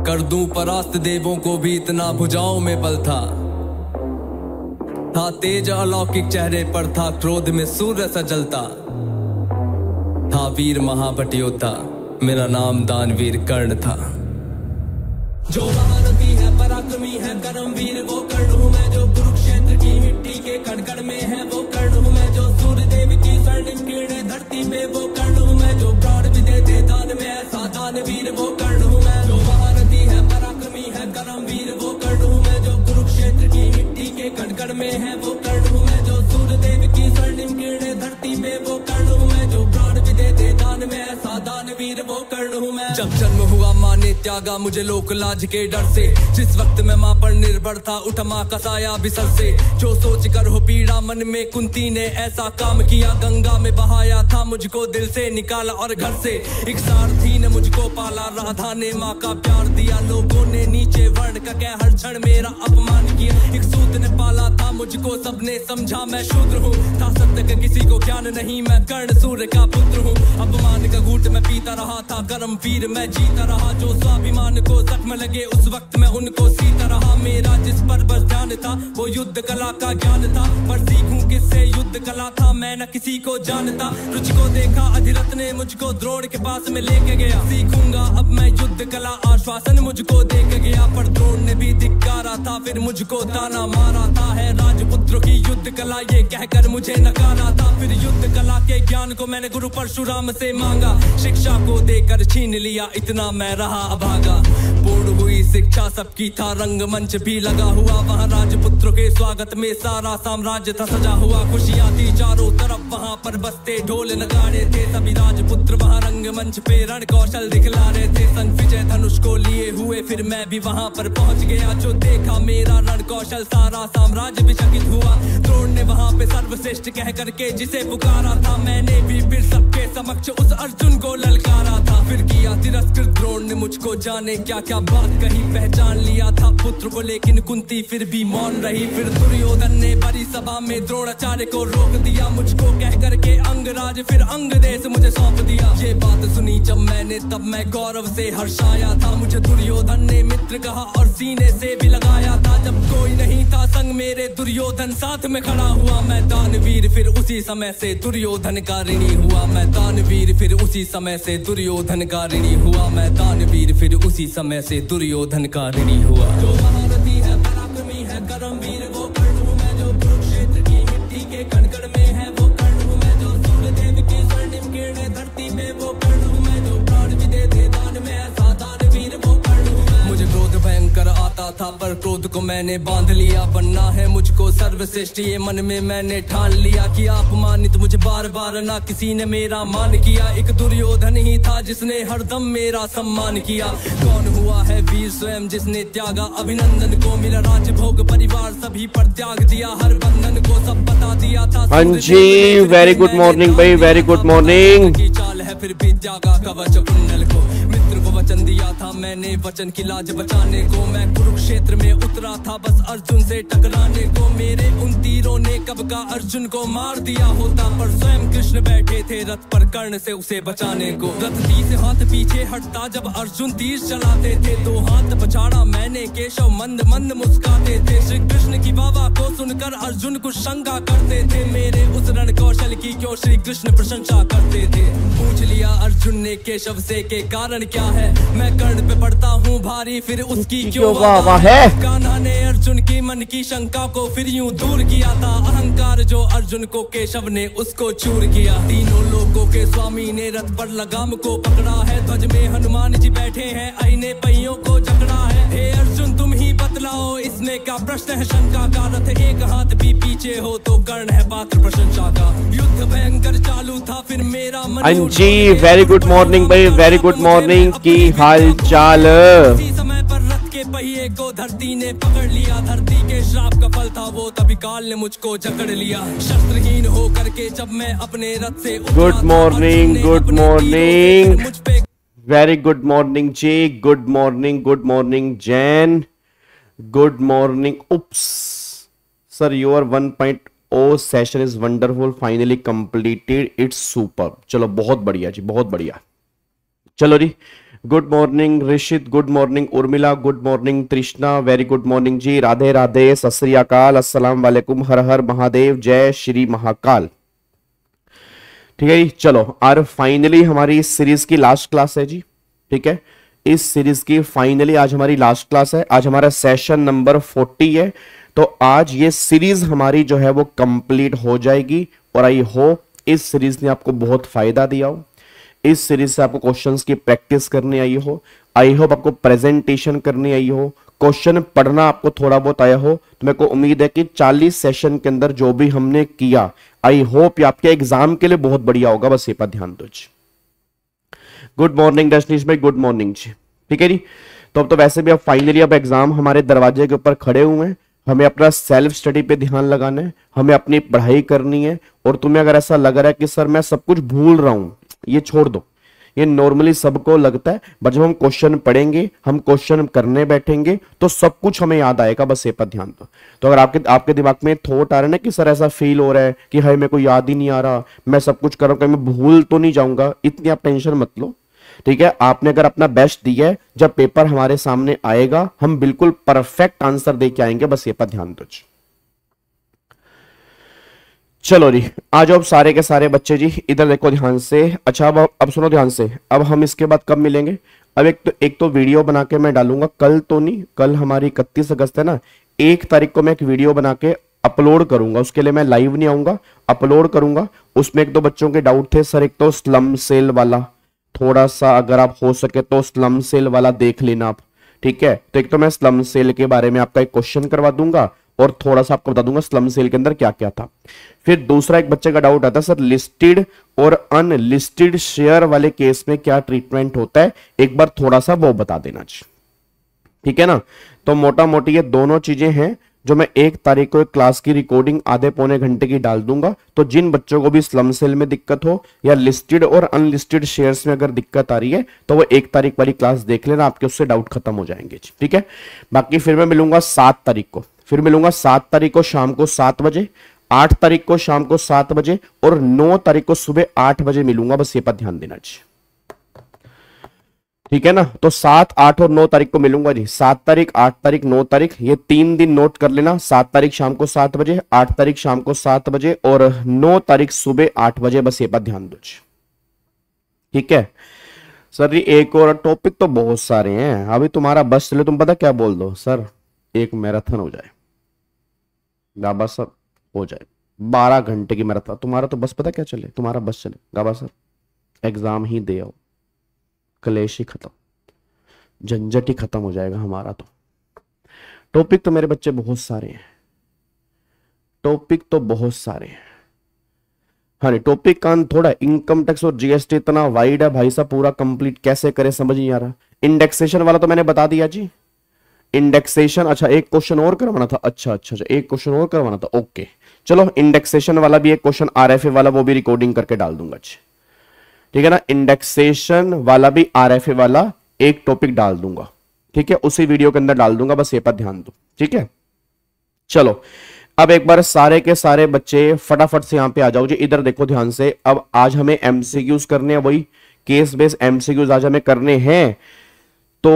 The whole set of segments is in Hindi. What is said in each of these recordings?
कर दूं परास्त देवों को भी इतना भुजाओं में बल था तेज अलौकिक चेहरे पर था, क्रोध में सूर्य सा जलता था। वीर महाभट योद्धा, मेरा नाम दानवीर कर्ण था। जो महारथी है पराक्रमी है कर्मवीर वो कर्ण हूँ मैं, जो कुरुक्षेत्र की मिट्टी के कण-कण में है वो कर्ण हूँ मैं, जो सूर्य देव की स्वर्णिम किरणें धरती पे वो कर्ण हूँ मैं, जो प्राण भी देते दान में ऐसा दानवीर वो कर्ण हूँ मैं। जो महारथी है पराक्रमी है कर्मवीर वो कर्ण हूँ मैं, जो कुरुक्षेत्र की मिट्टी के कण-कण में है वो कर्ण हूँ मैं, जो सूर्य देव की स्वर्णिम किरणें धरती पे वो कर्ण हूँ मैं, जो प्राण भी देते दान में ऐसा दानवीर वो कर्ण हूँ मैं। जब जन्म हुआ माँ ने त्यागा मुझे लोक लाज के डर से, जिस वक्त मैं माँ पर निर्भर था उठ माँ का साया बिसर से। जो सोच कर हो पीड़ा मन में कुंती ने ऐसा काम किया, गंगा में बहाया था मुझको दिल से निकाला और घर से। एक सारथी ने मुझको पाला, राधा ने माँ का प्यार दिया, लोगों ने नीचे वर्ण का कह हर क्षण मेरा अपमान किया। एक सूत ने पाला था मुझको, सबने समझा मैं शूद्र हूँ, था सत्य का किसी को ज्ञान नहीं, मैं कर्ण सूर्य का पुत्र हूँ। अपमान का घूंट मैं पीता रहा था, कर्मवीर मैं जीता रहा, जो स्वाभिमान को जख्म लगे उस वक्त मैं उनको सीता रहा। मेरा जिस पर बस ध्यान था वो युद्ध कला का ज्ञान था, पर सीखूं किससे युद्ध कला था मैं न किसी को जानता। रुचि को देखा अधिरथ ने मुझको द्रोण के पास में लेके गया, सीखूंगा अब मैं युद्ध कला, आश्वासन मुझको दे के गया। पर द्रोण ने भी धिक्कारा था, फिर मुझको ताना मारा था, है राजपुत्रों की युद्ध कला ये कहकर मुझे नकारा था। फिर युद्ध कला के ज्ञान को मैंने गुरु परशुराम से मांगा, शिक्षा को देकर छीन लिया, इतना मैं रहा अभागा। पूर्ण हुई शिक्षा सबकी था, रंगमंच भी लगा हुआ, वहाँ राजपुत्रों के स्वागत में सारा साम्राज्य था सजा हुआ। खुशियाँ थी चारों तरफ, वहाँ पर बजते ढोल नगाड़े थे, सभी राजपुत्र वहाँ रंगमंच पे रण कौशल दिखला रहे थे। संग विजय धनुष को लिए हुए फिर मैं भी वहाँ पर पहुँच गया, जो देखा मेरा रण कौशल सारा साम्राज्य भी चकित हुआ। द्रोण ने वहाँ पे सर्वश्रेष्ठ कह करके जिसे पुकारा था, मैंने भी फिर सबके समक्ष उस अर्जुन को ललकारा था। फिर किया तिरस्कृत द्रोण ने मुझको, जाने क्या क्या बात कही, पहचान लिया था पुत्र को लेकिन कुंती फिर भी मौन रही। फिर दुर्योधन ने बड़ी सभा में द्रोणाचार्य को रोक दिया, मुझको कह करके अंगराज फिर अंग देश मुझे सौंप दिया। ये बात सुनी जब मैंने तब मैं गौरव से हर्षाया था, मुझे दुर्योधन ने मित्र कहा और सीने से भी लगाया था। जब कोई नहीं था संग मेरे दुर्योधन साथ में खड़ा हुआ, मैं दानवीर फिर उसी समय से दुर्योधन का ऋणी हुआ। मैं दानवीर फिर उसी समय से दुर्योधन का ऋणी हुआ, मैं दानवीर फिर उसी समय से दुर्योधन का ऋणी हुआ। जो महारथी है पराक्रमी है कर्मवीर वो कर्ण हूँ मैं, जो कुरुक्षेत्र की मिट्टी के कण-कण में है वो कर्ण हूँ मैं, जो सूर्य देव की स्वर्णिम किरणें धरती में वो कर्ण हूँ मैं, जो प्राण भी देते दान में ऐसा दानवीर वो कर्ण हूँ मैं। मुझे क्रोध भयंकर आता था पर क्रोध को मैंने बांध लिया, बनना है मुझको सर्वश्रेष्ठ ये मन में मैंने ठान लिया। कि अपमानित मुझे बार बार ना किसी ने मेरा मान किया, एक दुर्योधन ही था जिसने हरदम मेरा सम्मान किया। कौन हुआ है वीर स्वयं जिसने त्यागा अभिनंदन को, मिला राज भोग परिवार सभी पर त्याग दिया, हर बंधन को सब बता दिया था। हाँ जी, वेरी गुड मॉर्निंग भाई, वेरी गुड मॉर्निंग। की चाल है फिर भी त्यागा कवच कुंडल को, मित्र को वचन दिया था मैंने वचन की लाज बचाने को। मैं कुरुक्षेत्र में उतरा था बस अर्जुन से टकराने को, मेरे उन तीरों ने कब का अर्जुन को मार दिया होता, पर स्वयं कृष्ण बैठे थे रथ पर कर्ण से उसे बचाने को। रथ 30 हाथ पीछे हटता जब अर्जुन तीर चलाते थे, 2 हाथ पछाड़ा मैंने केशव मंद मंद मुस्काते थे। श्री कृष्ण की वाह को सुनकर अर्जुन कुछ शंका करते थे, मेरे उस रण कौशल की क्यों श्री कृष्ण प्रशंसा करते थे। पूछ लिया अर्जुन ने केशव से के कारण क्या है, मैं कर्ण पे पड़ता हूँ भारी फिर उसकी क्यों वाह है। कान्हा ने अर्जुन की मन की शंका को फिर यूं दूर किया था, अहंकार जो अर्जुन को केशव ने उसको चूर किया। तीनों लोगों के स्वामी ने रथ पर लगाम को पकड़ा है, ध्वज में हनुमान जी बैठे हैं, आईने पहियों को जकड़ा है। हे अर्जुन तुम ही बतलाओ इसमें क्या प्रश्न है शंका का, रथ एक हाथ भी पीछे हो तो कर्ण है पात्र प्रशंसा का। युद्ध भयंकर चालू था फिर मेरा मन। हाँ जी, वेरी गुड मॉर्निंग भाई, वेरी गुड मॉर्निंग। की हाल चाल? इसी समय पर रथ के पहिए को धरती ने पकड़ लिया, धरती के श्राप का फल था वो, तभी काल ने मुझको जकड़ लिया। शस्त्रहीन हो करके जब मैं अपने रथ से good morning, good morning, very good morning ji, good morning, good morning Jain, good morning. Oops sir, your 1.0 session is wonderful, finally completed, it's super. चलो बहुत बढ़िया जी, बहुत बढ़िया। चलो ji, good morning Rishit, good morning Urmila, good morning Trishna, very good morning ji, Radhe Radhe, सत श्री अकाल, अस्सलाम वालेकुम, हर हर महादेव, जय श्री महाकाल। ठीक है जी, चलो आज फाइनली हमारी इस सीरीज की लास्ट क्लास है जी। ठीक है, इस सीरीज की फाइनली आज हमारी लास्ट क्लास है। आज हमारा सेशन नंबर 40 है। तो आज ये सीरीज हमारी जो है वो कंप्लीट हो जाएगी और आई होप इस सीरीज ने आपको बहुत फायदा दिया हो। इस सीरीज से आपको क्वेश्चंस की प्रैक्टिस करनी आई हो, आई होप आपको प्रेजेंटेशन करनी आई हो, क्वेश्चन पढ़ना आपको थोड़ा बहुत आया हो। तो मेरे को उम्मीद है कि 40 सेशन के अंदर जो भी हमने किया, आई होप ये आपके एग्जाम के लिए बहुत बढ़िया होगा। बस ये पर ध्यान दो जी। गुड मॉर्निंग रजनीश भाई, गुड मॉर्निंग जी। ठीक है जी, तो अब तो वैसे भी अब फाइनली अब एग्जाम हमारे दरवाजे के ऊपर खड़े हुए हैं। हमें अपना सेल्फ स्टडी पे ध्यान लगाना है, हमें अपनी पढ़ाई करनी है। और तुम्हें अगर ऐसा लग रहा है कि सर मैं सब कुछ भूल रहा हूं, ये छोड़ दो। ये नॉर्मली सबको लगता है, बट जब हम क्वेश्चन पढ़ेंगे, हम क्वेश्चन करने बैठेंगे तो सब कुछ हमें याद आएगा। बस ये पर ध्यान दो। तो अगर आपके दिमाग में थॉट आ रहा है ना कि सर ऐसा फील हो रहा है कि हाय मेरे को याद ही नहीं आ रहा, मैं सब कुछ कर रहा हूं, कहीं मैं भूल तो नहीं जाऊंगा, इतनी आप टेंशन मत लो। ठीक है, आपने अगर अपना बेस्ट दिया है, जब पेपर हमारे सामने आएगा हम बिल्कुल परफेक्ट आंसर दे के आएंगे। बस ये पर ध्यान दो। चलो जी, आ जाओ सारे के सारे बच्चे जी, इधर देखो ध्यान से। अच्छा अब सुनो ध्यान से। अब हम इसके बाद कब मिलेंगे? अब एक तो वीडियो बना के मैं डालूंगा, कल तो नहीं, कल हमारी 31 अगस्त है ना, 1 तारीख को मैं एक वीडियो बना के अपलोड करूंगा। उसके लिए मैं लाइव नहीं आऊंगा, अपलोड करूंगा। उसमें एक दो बच्चों के डाउट थे सर, एक तो स्लम सेल वाला, थोड़ा सा अगर आप हो सके तो स्लम सेल वाला देख लेना आप। ठीक है, तो एक तो मैं स्लम सेल के बारे में आपका एक क्वेश्चन करवा दूंगा और थोड़ा सा आपको बता दूंगा स्लम सेल के अंदर क्या क्या था। फिर दूसरा एक बच्चे का डाउट आता है सर लिस्टेड और अनलिस्टेड शेयर वाले केस में क्या ट्रीटमेंट होता है, एक बार थोड़ा सा वो बता देना। ठीक है ना, तो मोटा मोटी ये दोनों चीजें हैं जो मैं 1 तारीख को एक क्लास की रिकॉर्डिंग आधे पौने घंटे की डाल दूंगा। तो जिन बच्चों को भी स्लम सेल में दिक्कत हो या लिस्टेड और अनलिस्टेड शेयर्स में अगर दिक्कत आ रही है तो वो 1 तारीख वाली क्लास देख लेना, आपके उससे डाउट खत्म हो जाएंगे। ठीक है, बाकी फिर मैं मिलूंगा 7 तारीख को, फिर मिलूंगा 7 तारीख को शाम को 7 बजे, 8 तारीख को शाम को 7 बजे और 9 तारीख को सुबह 8 बजे मिलूंगा। बस ये पर ध्यान देना जी। ठीक है ना, तो 7, 8 और 9 तारीख को मिलूंगा जी। 7 तारीख, 8 तारीख, 9 तारीख, ये 3 दिन नोट कर लेना। 7 तारीख शाम को 7 बजे, 8 तारीख शाम को 7 बजे और 9 तारीख सुबह 8 बजे। बस ये पर ध्यान दो जी। ठीक है सर जी, एक और टॉपिक तो बहुत सारे हैं, अभी तुम्हारा बस चले, तुम पता क्या बोल दो सर, एक मैराथन हो जाए, गाबा सर हो जाए 12 घंटे की मैराथन, तुम्हारा तो बस पता क्या चले, तुम्हारा बस चले गाबा सर एग्जाम ही दे आओ, कलेश ही खत्म, झंझट ही खत्म हो जाएगा हमारा। तो टॉपिक तो मेरे बच्चे बहुत सारे हैं, टॉपिक तो बहुत सारे हैं। हाँ नहीं, टॉपिक का थोड़ा इनकम टैक्स और जीएसटी इतना वाइड है भाई साहब, पूरा कंप्लीट कैसे करें समझ नहीं आ रहा। इंडेक्सेशन वाला तो मैंने बता दिया जी, इंडेक्सेशन। अच्छा एक क्वेश्चन और करवाना था, अच्छा एक क्वेश्चन और करवाना था, ओके चलो इंडेक्सेशन वाला भी एक क्वेश्चन, आरएफए वाला वो भी रिकॉर्डिंग करके डाल दूंगा। ठीक है ना, इंडेक्सेशन वाला भी आरएफए वाला एक टॉपिक डाल दूंगा। ठीक है, उसी वीडियो के अंदर डाल दूंगा, बस ये पर ध्यान दो। ठीक है, चलो अब एक बार सारे के सारे बच्चे फटाफट से यहां पे आ जाओ जी, इधर देखो ध्यान से। अब आज हमें एमसीक्यूज करने हैं, वही केस बेस्ड एमसीक्यूज आज हमें करने हैं। तो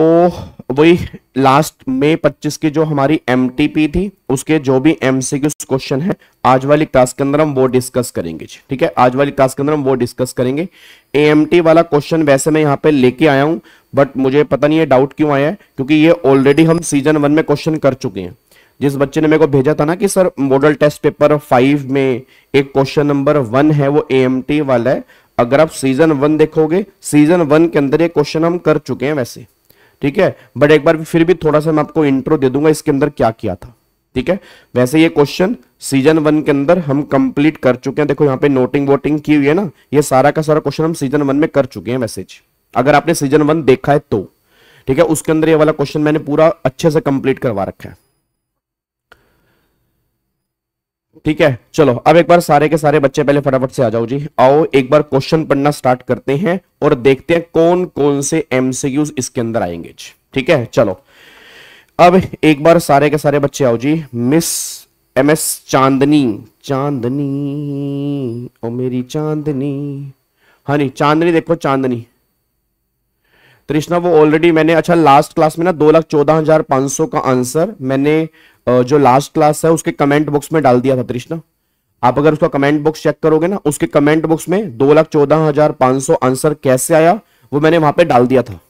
वही लास्ट में 25 की जो हमारी एमटीपी थी उसके जो भी एमसीक्यू क्वेश्चन है आज वाली क्लास के अंदर हम वो डिस्कस करेंगे। ठीक है, आज वाली क्लास के अंदर हम वो डिस्कस करेंगे। एएमटी वाला क्वेश्चन वैसे मैं यहाँ पे लेके आया हूं, बट मुझे पता नहीं है डाउट क्यों आया है, क्योंकि ये ऑलरेडी हम सीजन 1 में क्वेश्चन कर चुके हैं। जिस बच्चे ने मेरे को भेजा था ना कि सर मॉडल टेस्ट पेपर 5 में एक क्वेश्चन नंबर 1 है वो एएमटी वाला है, अगर आप सीजन 1 देखोगे सीजन 1 के अंदर ये क्वेश्चन हम कर चुके हैं वैसे। ठीक है, बट एक बार फिर भी थोड़ा सा मैं आपको इंट्रो दे दूंगा इसके अंदर क्या किया था। ठीक है, वैसे ये क्वेश्चन सीजन 1 के अंदर हम कंप्लीट कर चुके हैं। देखो यहाँ पे नोटिंग वोटिंग की हुई है ना, ये सारा का सारा क्वेश्चन हम सीजन 1 में कर चुके हैं वैसे, अगर आपने सीजन 1 देखा है तो। ठीक है, उसके अंदर ये वाला क्वेश्चन मैंने पूरा अच्छे से कंप्लीट करवा रखा है। ठीक है, चलो अब एक बार सारे के सारे बच्चे पहले फटाफट से आ जाओ जी, आओ एक बार क्वेश्चन पढ़ना स्टार्ट करते हैं और देखते हैं कौन कौन से एमसीक्यूज इसके अंदर आएंगे। ठीक है, चलो अब एक बार सारे के सारे बच्चे आओ जी। मिस एमएस चांदनी, चांदनी ओ मेरी चांदनी, हाँ नहीं चांदनी देखो चांदनी, तृष्णा वो ऑलरेडी मैंने, अच्छा लास्ट क्लास में ना 2,14,500 का आंसर मैंने जो लास्ट क्लास है उसके कमेंट बॉक्स में डाल दिया था तृष्णा। आप अगर उसका कमेंट बॉक्स चेक करोगे ना, उसके कमेंट बॉक्स में 2,14,500 आंसर कैसे आया वो मैंने वहां पे डाल दिया था,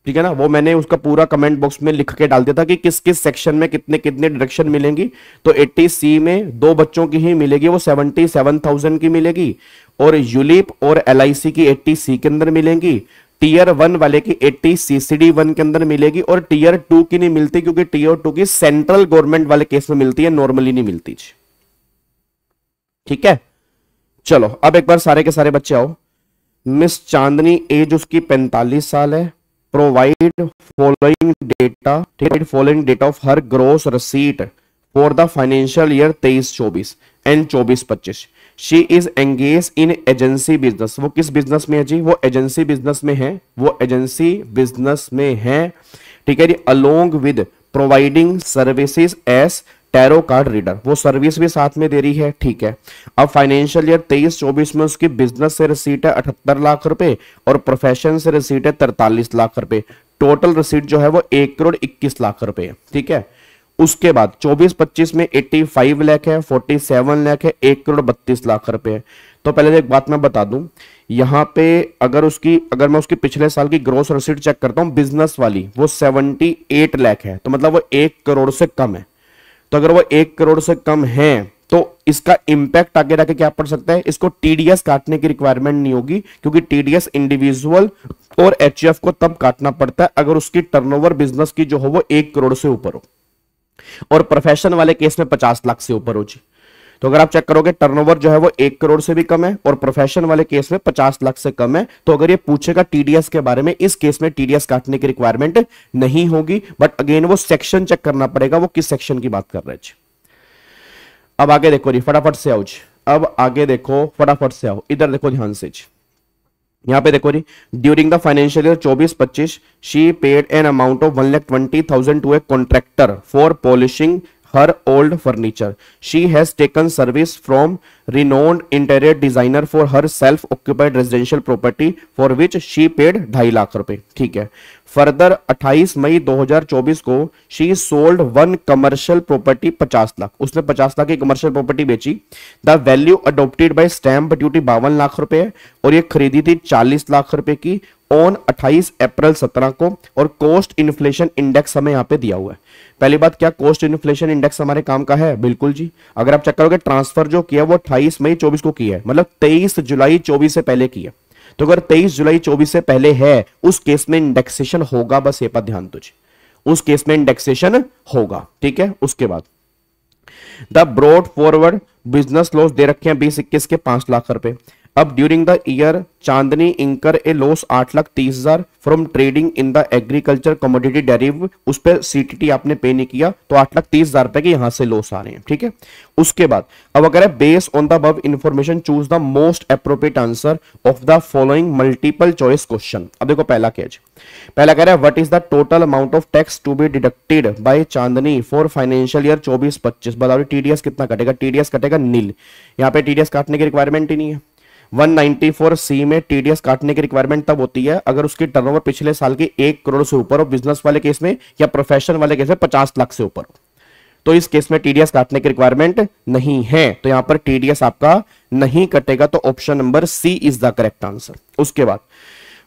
ठीक है ना। वो मैंने उसका पूरा कमेंट बॉक्स में लिख के डाल दिया था कि किस किस सेक्शन में कितने कितने डायरेक्शन मिलेंगी। तो 80C में 2 बच्चों की ही मिलेगी, वो 77,000 की मिलेगी, और यूलिप और LIC की 80C के अंदर मिलेंगी। टीयर 1 वाले की 80 CCD 1 के अंदर मिलेगी, और टीयर 2 की नहीं मिलती क्योंकि टीयर 2 की सेंट्रल गवर्नमेंट वाले केस में मिलती है, नॉर्मली नहीं मिलती। ठीक है, चलो अब एक बार सारे के सारे बच्चे आओ। मिस चांदनी, एज उसकी 45 साल है। Provide following data, following data of her gross receipt for the financial year 23-24 and 24-25। She is engage in agency business. वो किस बिजनेस में है जी? वो एजेंसी बिजनेस में है, वो एजेंसी बिजनेस में है, ठीक है ji. Along with providing services as tarot card reader, वो सर्विस भी साथ में दे रही है, ठीक है। अब फाइनेंशियल ईयर 23-24 में उसकी बिजनेस से रिसीट है 78 लाख रुपए और प्रोफेशन से रिसीट है 43 लाख रुपए। टोटल रिसीट जो है वो 1,21 लाख रुपए है, ठीक है। उसके बाद 24-25 में 85 लाख है, 47 लाख है, 1,32 लाख रुपए है। तो पहले एक बात मैं बता दूं, यहां पे अगर मैं उसकी पिछले साल की ग्रोस रिसीट चेक करता हूं बिजनेस वाली, वो 78 लाख है, तो मतलब वो 1 करोड़ से कम है। तो अगर वो 1 करोड़ से कम है तो इसका इंपैक्ट आगे जाके क्या पड़ सकता है? इसको टीडीएस काटने की रिक्वायरमेंट नहीं होगी, क्योंकि टीडीएस इंडिविजुअल और एचएफ को तब काटना पड़ता है अगर उसकी टर्नओवर बिजनेस की जो हो वो 1 करोड़ से ऊपर हो, और प्रोफेशन वाले केस में 50 लाख से ऊपर हो जी। तो अगर आप चेक करोगे टर्नओवर जो है वो 1 करोड़ से भी कम है और प्रोफेशन वाले केस में 50 लाख से कम है, तो अगर ये पूछेगा टीडीएस के बारे में, इस केस में टीडीएस काटने की रिक्वायरमेंट नहीं होगी। बट अगेन वो सेक्शन चेक करना पड़ेगा, वो किस सेक्शन की बात कर रहे हैं। अब आगे देखो जी, फटाफट से आओ जी, अब आगे देखो, फटाफट से आओ, इधर देखो ध्यान से जी। यहां पे देखो जी, during the financial year 24-25 she paid an amount of 1,20,000 to a contractor for polishing her old furniture. She has taken service from renowned interior designer for her self-occupied residential property for which she paid 2.5 lakh रुपए, ठीक है। फर्दर 28 मई 2024 को she sold one commercial property 50 lakh, उसने 50 लाख की कमर्शियल प्रॉपर्टी बेची। The value adopted by stamp duty 52 lakh रुपए है, और ये खरीदी थी 40 लाख रुपए की ऑन 28 अप्रैल 17 को, और कोस्ट इन्फ्लेशन इंडेक्स हमें यहां पे दिया हुआ है। पहली बात, क्या कोस्ट इन्फ्लेशन इंडेक्स हमारे काम का है? बिल्कुल जी। अगर आप चेक करोगे ट्रांसफर जो किया वो 28 मई 24 को किया है, मतलब 23 जुलाई 24 से पहले किया। तो अगर 23 जुलाई 24 से पहले है, उस केस में इंडेक्सेशन होगा, बस ये पर ध्यान दो जी, उस केस में इंडेक्सेशन होगा, ठीक है। उसके बाद the brought forward business loss दे रखे हैं 20-21 के 5 लाख रुपए। अब during the year Chandni incur a loss 8,30,000 from trading in the agriculture commodity derive, उस पर सीटीटी आपने पे नहीं किया, तो 8,30,000 रुपए के यहां से लॉस आ रहे हैं, ठीक है। उसके बाद अब अगर है base on the above information choose the most appropriate answer of the following multiple choice question. अब देखो पहला क्या है, पहला कह रहा है what is the total amount of tax to be deducted by Chandni for financial year 24-25। बताओ टीडीएस कितना कटेगा? टीडीएस कटेगा नील, यहां पे टीडीएस काटने की रिक्वायरमेंट ही नहीं है। 194C में टीडीएस काटने की रिक्वायरमेंट तब होती है अगर उसकी टर्नओवर पिछले साल की 1 करोड़ से ऊपर हो, बिजनेस वाले केस में या प्रोफेशन वाले केस में 50 लाख से ऊपर हो, तो इस केस में टीडीएस काटने की रिक्वायरमेंट नहीं है, तो यहां पर टीडीएस आपका नहीं कटेगा, तो option number C is the correct answer. उसके बाद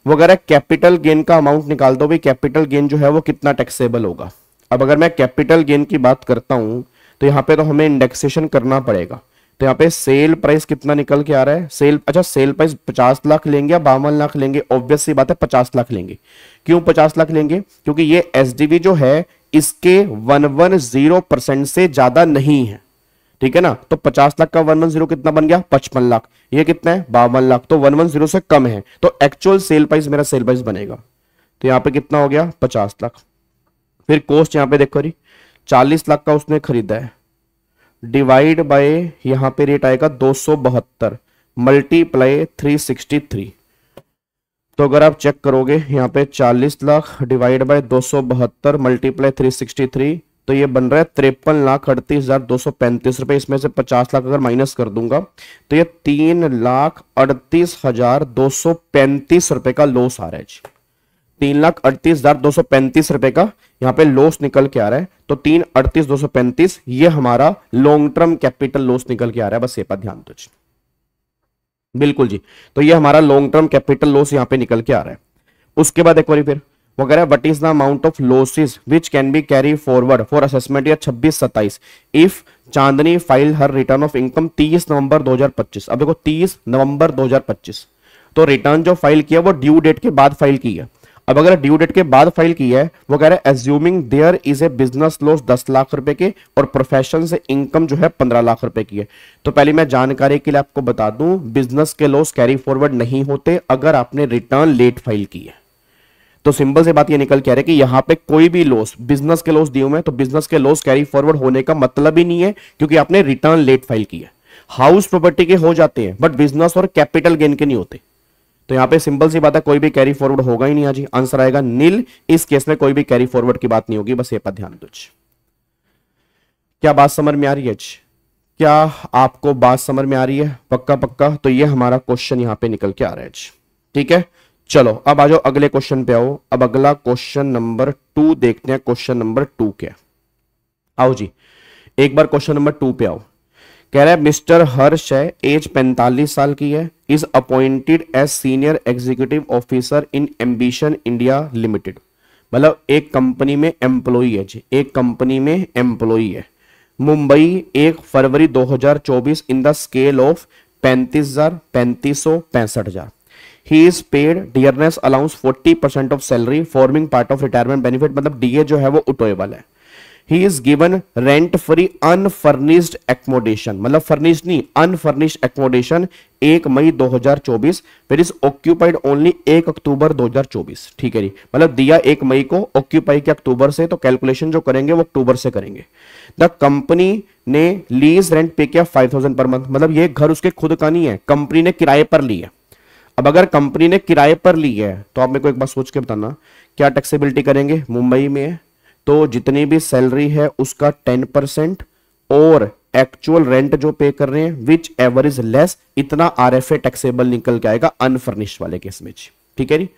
वो अगर कैपिटल गेन का अमाउंट निकाल दो, भाई कैपिटल गेन जो है वो कितना टैक्सेबल होगा। अब अगर मैं कैपिटल गेन की बात करता हूं तो यहां पे तो हमें इंडेक्सेशन करना पड़ेगा, तो यहाँ पे सेल प्राइस कितना निकल के आ रहा है? सेल प्राइस 50 लाख लेंगे या 52 लाख लेंगे? ऑब्वियस सी बात है 50 लाख लेंगे। क्यों 50 लाख लेंगे? क्योंकि ये एसडीवी जो है इसके 110% से ज्यादा नहीं है, ठीक है ना। तो 50 लाख का 110 कितना बन गया? 55 लाख। ये कितना है? 52 लाख, तो 110 से कम है, तो एक्चुअल सेल प्राइस मेरा सेल प्राइस बनेगा, तो यहाँ पे कितना हो गया? 50 लाख। फिर कॉस्ट यहाँ पे देखो रही 40 लाख का उसने खरीदा है, डिवाइड बाय यहां पे रेट आएगा 272 मल्टीप्लाई 363। तो अगर आप चेक करोगे यहाँ पे 40 लाख डिवाइड बाय 272 मल्टीप्लाई 363, तो ये बन रहा है 53,38,235 रुपए। इसमें से 50 लाख अगर माइनस कर दूंगा तो ये 3,38,235 रुपए का लॉस आ रहा है जी। 3,38,235 रुपए का यहाँ पे लॉस निकल के आ रहा है। तो 3,38,235 ये हमारा लॉन्ग टर्म कैपिटल लॉस निकल के आ रहा है, बस ये पर ध्यान दो जी। बिल्कुल जी, तो ये हमारा लॉन्ग टर्म कैपिटल लॉस यहाँ पे निकल के आ रहा है। उसके बाद एक बार फिर वो कह रहा है what is the amount of losses which can be carry forward for assessment year 26-27 if Chandni file her return of income 30 नवंबर 2025। अब देखो 30 नवंबर 2025, तो रिटर्न जो फाइल किया वो ड्यू डेट के बाद फाइल की है। अब अगर ड्यू डेट के बाद फाइल की है, वो कह रहा है assuming there is a business loss 10 lakh रुपए के और प्रोफेशन से इनकम जो है 15 लाख रुपए की है। तो पहले मैं जानकारी के लिए आपको बता दूं, बिजनेस के लॉस कैरी फॉरवर्ड नहीं होते अगर आपने रिटर्न लेट फाइल की है। तो सिंपल से बात ये निकल के आ रहा है कि यहां पे कोई भी लॉस, बिजनेस के लॉस दिए हुए हैं तो बिजनेस के लॉस कैरी फॉरवर्ड होने का मतलब ही नहीं है, क्योंकि आपने रिटर्न लेट फाइल की है। हाउस प्रॉपर्टी के हो जाते हैं बट बिजनेस और कैपिटल गेन के नहीं होते। तो यहां पे सिंपल सी बात है, कोई भी कैरी फॉरवर्ड होगा ही नहीं। आज आंसर आएगा नील। इस केस में कोई भी कैरी फॉरवर्ड की बात नहीं होगी, बस ये पर ध्यान दो। क्या बात समझ में आ रही है? क्या आपको बात समझ में आ रही है? पक्का पक्का। तो ये हमारा क्वेश्चन यहां पे निकल के आ रहा है। ठीक है, चलो अब आ जाओ अगले क्वेश्चन पे आओ। अब अगला क्वेश्चन नंबर 2 देखते हैं। क्वेश्चन नंबर 2 क्या? आओ जी, एक बार क्वेश्चन नंबर 2 पे आओ। कह रहा है मिस्टर हर्ष है, एज 45 साल की है, is appointed as senior executive officer in Ambition India Limited. मतलब एक कंपनी में एम्प्लॉई है जी, एक कंपनी में एम्प्लॉई है। मुंबई 1 फरवरी 2024 in the scale of 35,000, 3500, 65,000। He is paid dearness allowance 40% of salary forming part of retirement benefit। मतलब डीए जो है वो उठोएबल है। He is given rent free unfurnished accommodation, मतलब फर्निश्ड नहीं, अनफर्निश्ड accommodation 1 मई 2024 फिर इज ऑक्यूपाइड ओनली 1 अक्टूबर 2024। ठीक है जी, मतलब दिया 1 मई को, ऑक्यूपाई के अक्टूबर से, तो कैलकुलेशन जो करेंगे वो अक्टूबर से करेंगे। द कंपनी ने लीज रेंट पे किया 5,000 पर मंथ। मतलब ये घर उसके खुद का नहीं है, कंपनी ने किराए पर ली है। अब अगर कंपनी ने किराए पर ली है तो आप मेरे को एक बात सोच के बताना, क्या टैक्सेबिलिटी करेंगे? मुंबई में है तो जितनी भी सैलरी है उसका 10% और एक्चुअल रेंट जो पे कर रहे हैं विच एवर इज लेस, इतना आरएफए टैक्सेबल निकल के आएगा अनफर्निश्ड वाले केस में जी। ठीक है जी,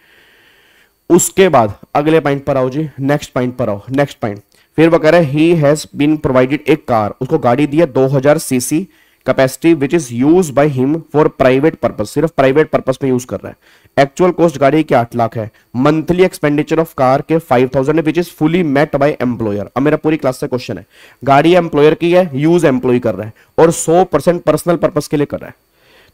उसके बाद अगले पॉइंट पर आओ जी, नेक्स्ट पॉइंट पर आओ। नेक्स्ट पॉइंट फिर वो कह रहा है he has been provided a car, उसको गाड़ी दी है 2000 CC capacity which is use by him for private purpose, सिर्फ प्राइवेट पर्पस में यूज कर रहा है। एक्चुअल कॉस्ट गाड़ी की 8 लाख है। मंथली एक्सपेंडिचर ऑफ कार के 5,000 है which is fully met by employer. अब मेरा पूरी क्लास से क्वेश्चन है, गाड़ी एम्प्लॉयर की है, यूज एम्प्लॉय कर रहा है और 100% पर्सनल पर्पस के लिए कर रहा है।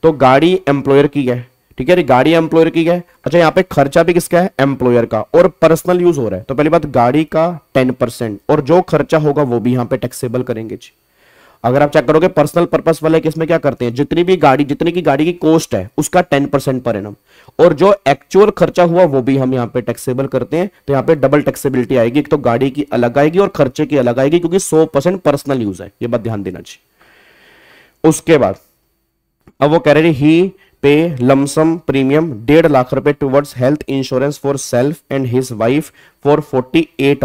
तो गाड़ी एम्प्लॉयर की है, ठीक है, गाड़ी एम्प्लॉयर की है। अच्छा, यहाँ पे खर्चा भी किसका है? एम्प्लॉयर का, और पर्सनल यूज हो रहा है। तो पहली बात, गाड़ी का 10% और जो खर्चा होगा वो भी यहाँ पे टैक्सेबल करेंगे जी। अगर आप चेक करोगे पर्सनल पर्पस वाले केस में क्या करते हैं, जितनी की गाड़ी की कॉस्ट है उसका 10% पर एनम, और जो एक्चुअल खर्चा हुआ वो भी हम यहाँ पे टैक्सेबल करते हैं। तो यहाँ पे डबल टैक्सेबिलिटी आएगी, एक तो गाड़ी की अलग आएगी और खर्चे की अलग आएगी, क्योंकि 100% पर्सनल यूज है। ये बात ध्यान देना चाहिए। उसके बाद अब वो कह रहे हैं ही पे लमसम प्रीमियम 1.5 लाख रुपए towards health insurance for self and his wife for 48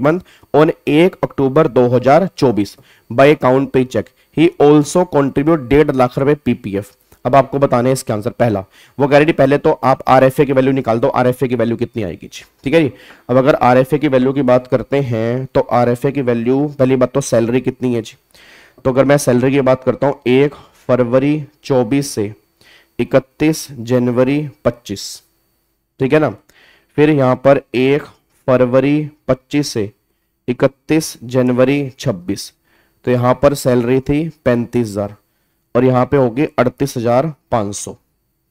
month on 1 October 2024 by account payee cheque. He also contribute 1.5 lakh रुपए पीपीएफ। अब आपको बताने हैं इसके आंसर। पहला वो कह रही थी, पहले तो आप आरएफए की वैल्यू निकाल दो, आरएफए की वैल्यू कितनी आएगी जी। ठीक है जी, अब अगर आरएफए की वैल्यू की बात करते हैं तो आरएफए की वैल्यू, पहली बात तो सैलरी कितनी है जी। तो अगर मैं सैलरी की बात करता हूं 1 फरवरी 24 से 31 जनवरी 25, ठीक है ना। फिर यहां पर 1 फरवरी 25 से 31 जनवरी 26, तो यहां पर सैलरी थी 35,000 और यहां पे होगी 38,500,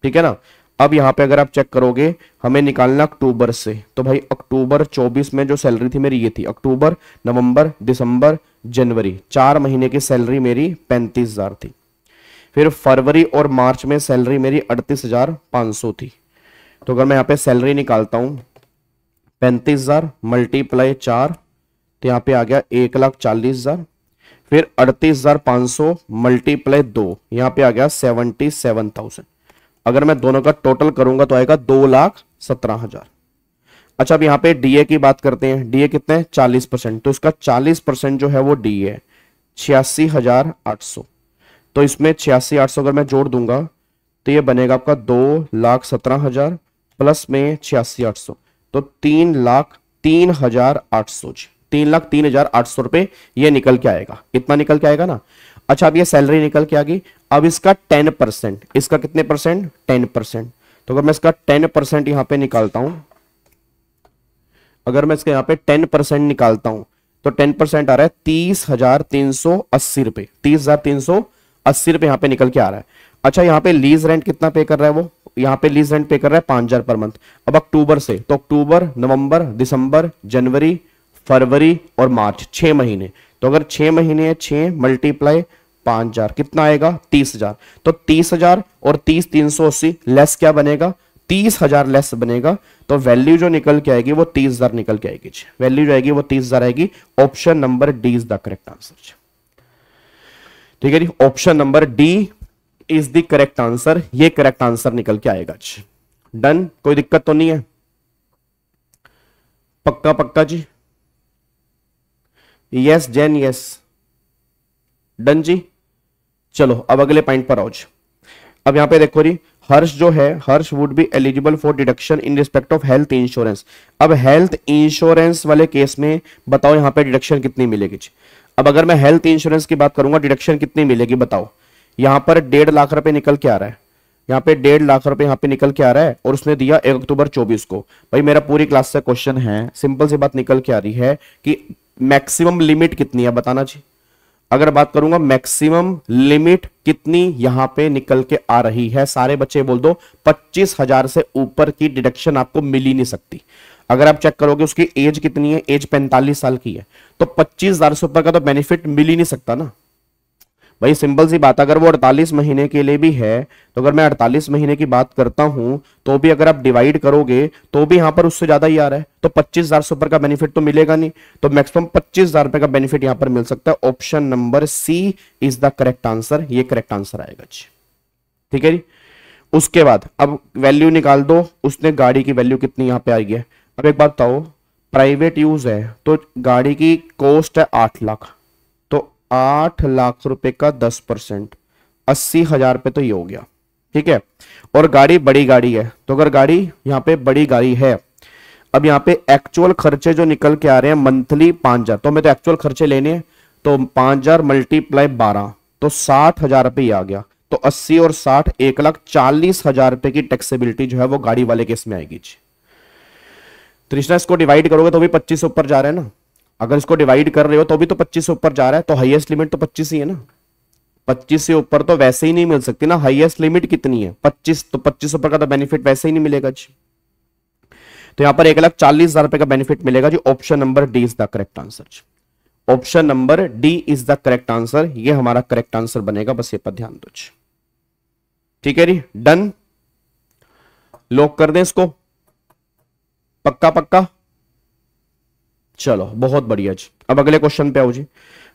ठीक है ना। अब यहां पे अगर आप चेक करोगे, हमें निकालना अक्टूबर से, तो भाई अक्टूबर 24 में जो सैलरी थी मेरी ये थी, अक्टूबर, नवंबर, दिसंबर, जनवरी, 4 महीने की सैलरी मेरी 35,000 थी। फिर फरवरी और मार्च में सैलरी मेरी 38,500 थी। तो अगर मैं यहाँ पे सैलरी निकालता हूं 35,000 मल्टीप्लाई 4, तो यहाँ पे आ गया 1,40,000। फिर 38,500 मल्टीप्लाई 2, यहाँ पे आ गया 77,000। अगर मैं दोनों का टोटल करूंगा तो आएगा 2,17,000। अच्छा, अब यहाँ पे डीए की बात करते हैं। डीए कितने हैं? 40%। तो इसका 40% जो है वो डीए है 86,800। तो इसमें 86,800 अगर मैं जोड़ दूंगा तो ये बनेगा आपका 2,17,000 प्लस में 86,800, तो 3,03,800 जी, 3,03,800 रुपए ये निकल के आएगा, इतना निकल के आएगा ना। अच्छा अब ये सैलरी निकल के आ गई, अब इसका 10%, इसका कितने परसेंट, 10%। तो अगर मैं इसका 10% यहां पे निकालता हूं, अगर मैं इसके यहां पे 10% निकालता हूं तो 10% आ रहा है 30,380 रुपए, 30,380 रुपए यहां पे निकल के आ रहा है। अच्छा यहाँ पे लीज रेंट कितना पे कर रहा है वो, यहाँ पे लीज रेंट पे कर रहा है 5,000 पर मंथ। अब अक्टूबर से, तो अक्टूबर, नवंबर, दिसंबर, जनवरी, फरवरी और मार्च, 6 महीने। तो अगर 6 महीने है, 6 मल्टीप्लाई 5,000 कितना आएगा, 30,000। तो 30,000 और 30,380 लेस क्या बनेगा, 30,000 लेस बनेगा। तो वैल्यू जो निकल के आएगी वो 30,000 निकल के आएगी, वैल्यू जो आएगी वो 30,000 आएगी। Option number D is the correct answer. ठीक है जी, option number D is the correct answer, ये करेक्ट आंसर निकल के आएगा। डन, कोई दिक्कत तो नहीं है, पक्का पक्का जी, यस जैन यस, डन जी। चलो अब अगले पॉइंट पर आओ जी। अब यहां पे देखो जी, हर्ष जो है, Harsh would be eligible for deduction in respect of health insurance. अब हेल्थ इंश्योरेंस वाले केस में बताओ यहां पे डिडक्शन कितनी मिलेगी। अब अगर मैं हेल्थ इंश्योरेंस की बात करूंगा, डिडक्शन कितनी मिलेगी बताओ। यहां पर 1.5 लाख रुपए निकल के आ रहा है, यहाँ पे 1.5 लाख रुपए यहाँ पे निकल के आ रहा है, और उसने दिया 1 अक्टूबर 24 को। भाई मेरा पूरी क्लास से क्वेश्चन है, सिंपल सी बात निकल के आ रही है कि मैक्सिमम लिमिट कितनी है बताना जी। अगर बात करूंगा मैक्सिमम लिमिट कितनी यहां पे निकल के आ रही है, सारे बच्चे बोल दो 25,000 से ऊपर की डिडक्शन आपको मिल ही नहीं सकती। अगर आप चेक करोगे उसकी एज कितनी है, एज 45 साल की है, तो 25,000 से ऊपर का तो बेनिफिट मिल ही नहीं सकता ना भाई। सिंपल सी बात, अगर वो 48 महीने के लिए भी है, तो अगर मैं 48 महीने की बात करता हूं तो भी अगर आप डिवाइड करोगे तो भी यहां पर उससे ज्यादा ही आ रहा है, तो 25,000 से ऊपर का बेनिफिट तो मिलेगा नहीं। तो मैक्सिमम 25,000 रुपए का बेनिफिट यहां पर मिल सकता है। Option number C is the correct answer, ये करेक्ट आंसर आएगा जी। ठीक है जी, उसके बाद अब वैल्यू निकाल दो, उसने गाड़ी की वैल्यू कितनी यहां पर आई है। अब एक बात बताओ, प्राइवेट यूज है तो गाड़ी की कॉस्ट है 8 लाख, 8 लाख रुपए का 10%, 80,000 रुपए तो ये हो गया। ठीक है, और गाड़ी बड़ी गाड़ी है, तो अगर गाड़ी यहां पे बड़ी गाड़ी है, अब यहां पे एक्चुअल खर्चे जो निकल के आ रहे हैं मंथली 5,000, तो हमें तो एक्चुअल खर्चे लेने हैं, तो 5,000 मल्टीप्लाई 12 तो 60,000 रुपए आ गया। तो 80 और 60 1,40,000 रुपए की टैक्सेबिलिटी जो है वो गाड़ी वाले केस में आएगी जी। तृष्णा इसको डिवाइड करोगे तो भी 25 से ऊपर जा रहा है ना, अगर इसको डिवाइड कर रहे हो तो भी तो 25 से ऊपर जा रहा है, तो हाईएस्ट लिमिट तो 25 ही है ना। 25 से ऊपर तो वैसे ही नहीं मिल सकती ना, हाईएस्ट लिमिट कितनी है 25, तो 25 ऊपर का तो बेनिफिट वैसे ही नहीं मिलेगा जी। तो यहां पर 1,40,000 रुपए का बेनिफिट मिलेगा जी। Option number D is the correct answer. Option number D is the correct answer, ये हमारा करेक्ट आंसर बनेगा, बस ये पर ध्यान दो। ठीक है जी, डन, लॉक कर दें इसको, पक्का पक्का। चलो बहुत बढ़िया जी, अब अगले क्वेश्चन पे आओ जी।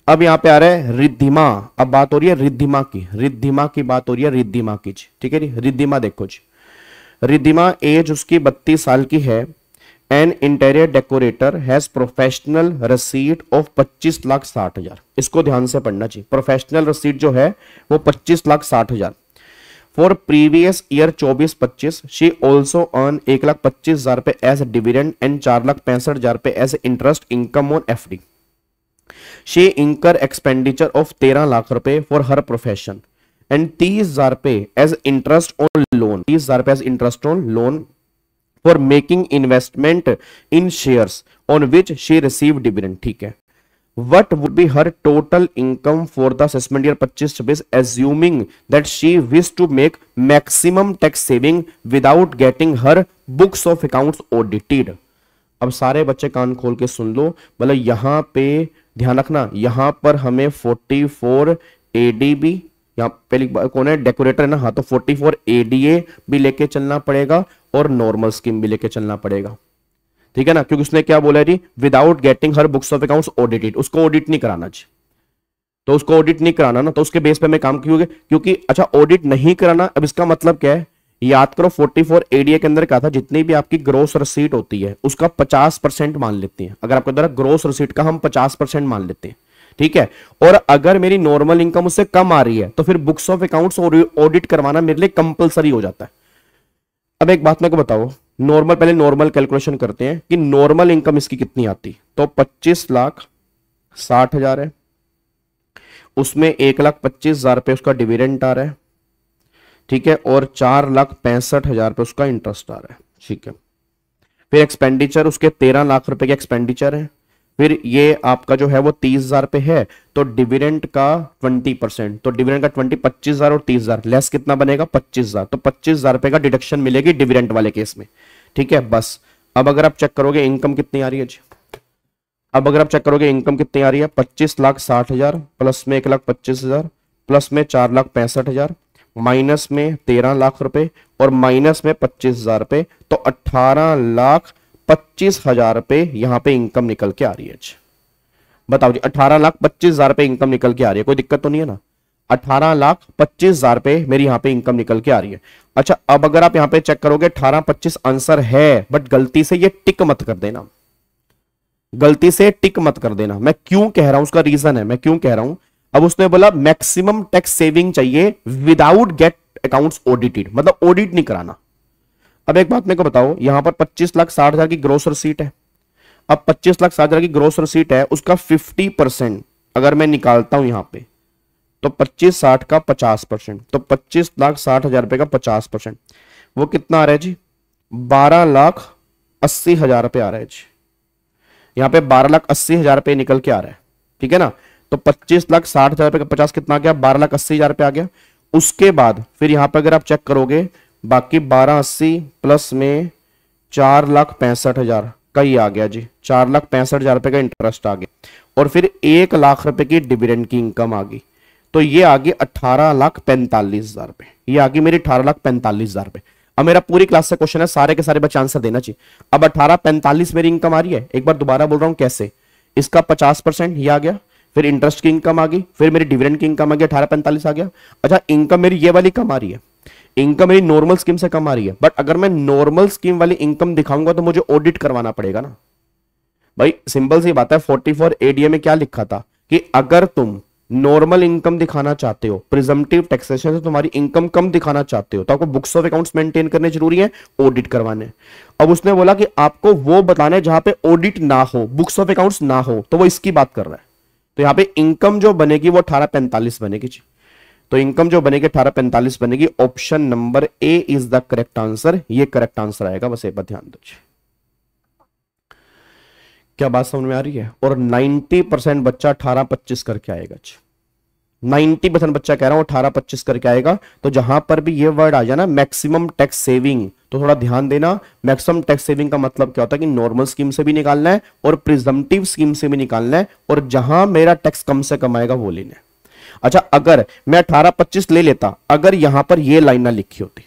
अब यहां पे आ रहा है रिद्धिमा, अब बात हो रही है रिद्धिमा की, रिद्धिमा की बात हो रही है, रिद्धिमा की जी। ठीक है जी, रिद्धिमा देखो जी, रिद्धिमा एज उसकी 32 साल की है। An interior decorator has professional receipt of 25,60,000। इसको ध्यान से पढ़ना चाहिए, प्रोफेशनल रसीट जो है वो 25,60,000 for previous year 24-25। She also earn 1,25,000 rupaye as dividend and 4,65,000 rupaye as interest income on FD. She incur expenditure of 13 lakh rupaye for her profession and 30,000 rupaye as interest on loan, 30,000 rupaye as interest on loan for making investment in shares on which she receive dividend. ठीक है, what would be her total income for the assessment year 25-26 assuming that she wished to make maximum tax saving without getting her books of accounts audited। अब सारे बच्चे कान खोल के सुन लो, मतलब यहां पे ध्यान रखना, यहां पर हमें 44 ADB, यहाँ पहली कौन है डेकोरेटर है ना, हाँ, तो 44 ADA भी लेके चलना पड़ेगा और नॉर्मल स्कीम भी लेके चलना पड़ेगा। ठीक है ना, क्योंकि उसने क्या बोला जी, without getting her books of accounts audited, उसको ऑडिट नहीं कराना जी, तो उसको ऑडिट नहीं कराना ना, तो उसके बेस पे मैं काम क्योंकि अच्छा ऑडिट नहीं कराना। अब इसका मतलब क्या है, याद करो 44 ADA के अंदर क्या था, जितनी भी आपकी ग्रोस रसीट होती है उसका 50% मान लेते हैं। अगर आपको अंदर ग्रोस रसीट का हम 50% मान लेते हैं, ठीक है, और अगर मेरी नॉर्मल इनकम उससे कम आ रही है तो फिर बुक्स ऑफ अकाउंट्स ऑडिट करवाना मेरे लिए कंपलसरी हो जाता है। अब एक बात मेरे को बताओ, नॉर्मल, पहले नॉर्मल कैलकुलेशन करते हैं कि नॉर्मल इनकम इसकी कितनी आती। तो 25,60,000 है, उसमें 1,25,000 रुपये उसका डिविडेंड आ रहा है, ठीक है, और 4,65,000 रुपये उसका इंटरेस्ट आ रहा है, ठीक है। फिर एक्सपेंडिचर उसके 13 लाख रुपए के एक्सपेंडिचर है। फिर ये आपका जो है वो 30,000 रुपये है, तो डिविडेंड का 20%, तो डिविडेंड का 20, 25,000 और 30,000 लेस कितना बनेगा 25,000, तो 25,000 रुपये का डिडक्शन मिलेगी डिविडेंड वाले केस में, ठीक है। बस अब अगर आप चेक करोगे इनकम कितनी आ रही है जी, अब अगर आप चेक करोगे इनकम कितनी आ रही है 25,60,000 प्लस में 1,25,000 प्लस में 4,65,000 माइनस में 13 लाख रुपए और माइनस में 25,000 रुपए, तो 18,25,000 रुपए यहां पे इनकम निकल के आ रही है। बताओ जी 18,25,000 रुपए इनकम निकल के आ रही है, कोई दिक्कत तो नहीं है ना। 18,25,000 रुपए मेरी यहां पे इनकम निकल के आ रही है। अच्छा अब अगर आप यहां पे चेक करोगे 18,25 आंसर है, बट गलती से ये टिक मत कर देना, गलती से टिक मत कर देना। मैं क्यों कह रहा हूं, उसका रीजन है मैं क्यों कह रहा हूं। अब उसने बोला मैक्सिमम टैक्स सेविंग चाहिए विदाउट गेट अकाउंट्स ऑडिटेड, मतलब ऑडिट नहीं कराना। अब एक बात मेरे को बताओ, यहां पर 25,60,000 की ग्रोस रिसीट है। अब 25,60,000 की ग्रोस रिसीट है, उसका 50% अगर मैं निकालता हूं यहां पे, तो 25,60 का 50%, तो 25,60,000 रुपए का 50%, वो कितना आ रहा है जी 12,80,000 रुपए आ रहा है जी। यहां पे 12,80,000 रुपए निकल के आ रहा है, ठीक है ना। तो 25,60,000 रुपए का 50 कितना आ गया 12,80,000 रुपए आ गया। उसके बाद फिर यहां पे अगर आप चेक करोगे बाकी 12,80 प्लस में 4,65,000 का ही आ गया जी, 4,65,000 रुपए का इंटरेस्ट आ गया, और फिर 1 लाख रुपए की डिविडेंड की इनकम आ गई, तो ये आ गई 18,45,000 रुपए, ये आ गई मेरी 18,45,000 रुपए। अब मेरा पूरी क्लास से क्वेश्चन है, सारे के सारे बच्चे आंसर देना चाहिए। अब 18,45 मेरी इनकम आ रही है, एक बार दोबारा बोल रहा हूं कैसे, इसका 50% ये आ गया, फिर इंटरेस्ट की इनकम आ गई, फिर मेरी डिविडेंड की इनकम आ गई 18,45 आ गया। अच्छा इनकम मेरी ये वाली कम आ रही है, इनकम मेरी नॉर्मल स्कीम से कम आ रही है, बट अगर मैं नॉर्मल स्कीम वाली इनकम दिखाऊंगा तो मुझे ऑडिट करवाना पड़ेगा ना भाई। सिंपल सी बात है, 44 एडीए में क्या लिखा था कि अगर तुम नॉर्मल इनकम दिखाना चाहते हो, प्रिजम्पटिव टैक्सेशन से तुम्हारी इनकम कम दिखाना चाहते हो, तो आपको बुक्स ऑफ अकाउंट्स मेंटेन करने जरूरी है, ऑडिट करवाने। अब उसने बोला कि आपको वो बताना है जहां पे ऑडिट ना हो, बुक्स ऑफ अकाउंट्स ना हो, तो वो इसकी बात कर रहा है। तो यहां पे इनकम जो बनेगी वो 18,45 बनेगी जी। तो इनकम जो बनेगी 18,45 बनेगी। Option number A is the correct answer, ये करेक्ट आंसर आएगा, बस एक बात ध्यान दो। क्या बात समझ में आ रही है। और 90% बच्चा 18-25 करके आएगा, 90% बच्चा कह रहा हूं 18-25 करके आएगा। तो जहां पर भी ये वर्ड आ जाए ना मैक्सिमम टैक्स सेविंग, तो थोड़ा ध्यान देना। मैक्सिमम टैक्स सेविंग का मतलब क्या होता है कि नॉर्मल स्कीम से भी निकालना है और प्रिजम्पटिव स्कीम से भी निकालना है, और जहां मेरा टैक्स कम से कम आएगा वो लेना है। अच्छा अगर मैं 18-25 ले लेता, अगर यहां पर ये लाइन ना लिखी होती,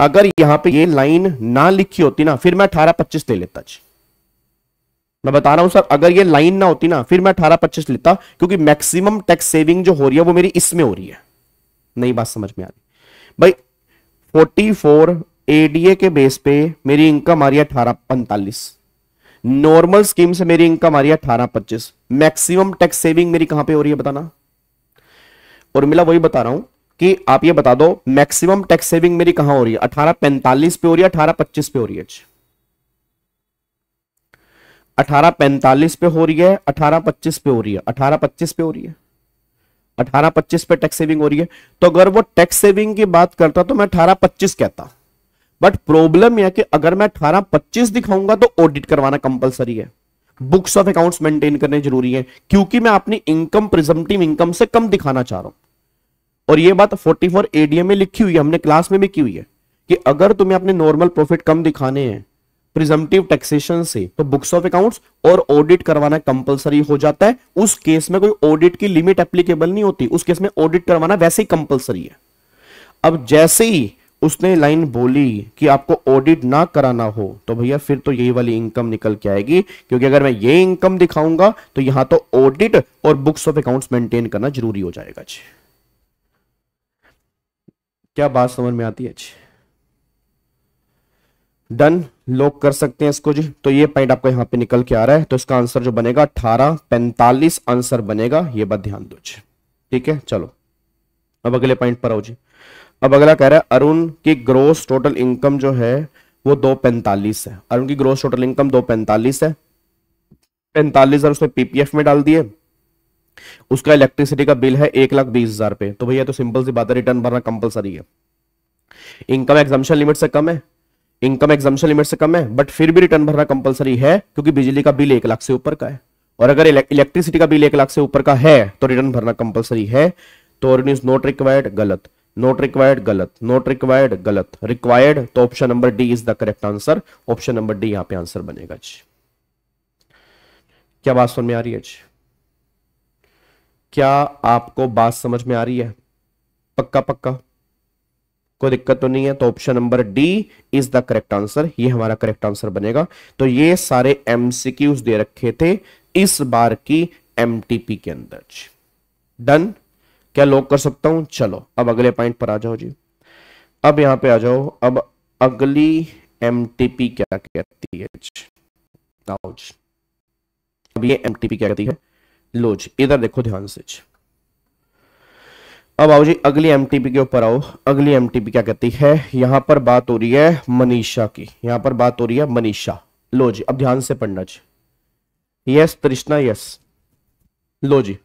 अगर यहां पे ये लाइन ना लिखी होती ना, फिर मैं 18-25 ले लेता जी। मैं बता रहा हूं सर, अगर ये लाइन ना होती ना फिर मैं 18-25 लेता, क्योंकि मैक्सिमम टैक्स सेविंग जो हो रही है वो मेरी इसमें हो रही है। नई बात समझ में आ रही भाई। 44 एडीए के बेस पे मेरी इनकम आ रही है 18,45, नॉर्मल स्कीम से मेरी इनकम आ रही है 18-25, मैक्सिमम टैक्स सेविंग मेरी कहां पे हो रही है बताना। और मिला वही बता रहा हूं कि आप ये बता दो मैक्सिमम टैक्स सेविंग मेरी कहां हो रही है, 18,45 पे हो रही है 18-25 पे हो रही है। 18,45 पे हो रही है 18-25 पे हो रही है, 18-25 पे हो रही है, 18-25 पे टैक्स सेविंग हो रही है। तो अगर वो टैक्स सेविंग की बात करता तो मैं 18-25 कहता, बट प्रॉब्लम यह कि अगर मैं 18-25 दिखाऊंगा तो ऑडिट करवाना कंपलसरी है, बुक्स ऑफ अकाउंट्स मेंटेन करने जरूरी है, क्योंकि मैं अपनी इनकम प्रिजम्पटिव इनकम से कम दिखाना चाह रहा हूं। और ये बात 44 एडीएम में लिखी हुई है, हमने क्लास में भी की हुई है कि अगर तुम्हें अपने नॉर्मल प्रॉफिट कम दिखाने हैं प्रिजम्पटिव टैक्सेशन से, तो बुक्स ऑफ अकाउंट्स और ऑडिट करवाना कंपलसरी हो जाता है। उस केस में कोई ऑडिट की लिमिट एप्लीकेबल नहीं होती, उस केस में ऑडिट करवाना वैसे ही कंपलसरी है। अब जैसे ही उसने लाइन बोली कि आपको ऑडिट ना कराना हो, तो भैया फिर तो यही वाली इनकम निकल के आएगी, क्योंकि अगर मैं ये इनकम दिखाऊंगा तो यहां तो ऑडिट और बुक्स ऑफ अकाउंट्स मेंटेन करना जरूरी हो जाएगा जी। क्या बात समझ में आती है जी। डन, लॉक कर सकते हैं इसको जी। तो ये पॉइंट आपको यहां पे निकल के आ रहा है, तो इसका आंसर जो बनेगा 18,45 आंसर बनेगा, ये बात ध्यान दो जी। ठीक है चलो अब अगले पॉइंट पर आओ जी। अब अगला कह रहा है अरुण की ग्रोस टोटल इनकम जो है वो 245 है, और उनकी ग्रोस टोटल इनकम 245 है। 45,000 उसने पीपीएफ में डाल दिए। उसका इलेक्ट्रिसिटी का बिल है 1,20,000 पे, तो भैया तो सिंपल सी बात है, रिटर्न भरना कंपलसरी है। इनकम एग्जम्पशन लिमिट से कम है, इनकम एग्जम्पशन लिमिट से कम है, बट फिर भी रिटर्न भरना कंपलसरी है, क्योंकि बिजली का बिल 1 लाख से ऊपर का है, और अगर इलेक्ट्रिसिटी का बिल 1 लाख से ऊपर का है तो रिटर्न भरना कंपलसरी है। तो नॉट रिक्वायर्ड, गलत। नॉट रिक्वायर्ड, गलत। नॉट रिक्वायर्ड, गलत। रिक्वायर्ड, तो option number D is the correct answer. Option number D यहां पे आंसर बनेगा जी। क्या बात समझ में आ रही है जी? क्या आपको बात समझ में आ रही है? पक्का पक्का, कोई दिक्कत तो नहीं है? तो option number D is the correct answer, ये हमारा करेक्ट आंसर बनेगा। तो ये सारे एमसीक्यूज दे रखे थे इस बार की एमटीपी के अंदर। डन? क्या लॉक कर सकता हूं? चलो अब अगले पॉइंट पर आ जाओ जी। अब यहां पे आ जाओ। अब अगली एमटीपी क्या कहती है? आओ जी। अब ये एमटीपी क्या कहती है? लो जी, इधर देखो ध्यान से जी। अब आओ जी अगली एमटीपी के ऊपर आओ। अगली एमटीपी क्या कहती है? यहां पर बात हो रही है मनीषा की, यहां पर बात हो रही है मनीषा। लो जी, अब ध्यान से पढ़ना जी। यस तृष्णा, यस। लो जी,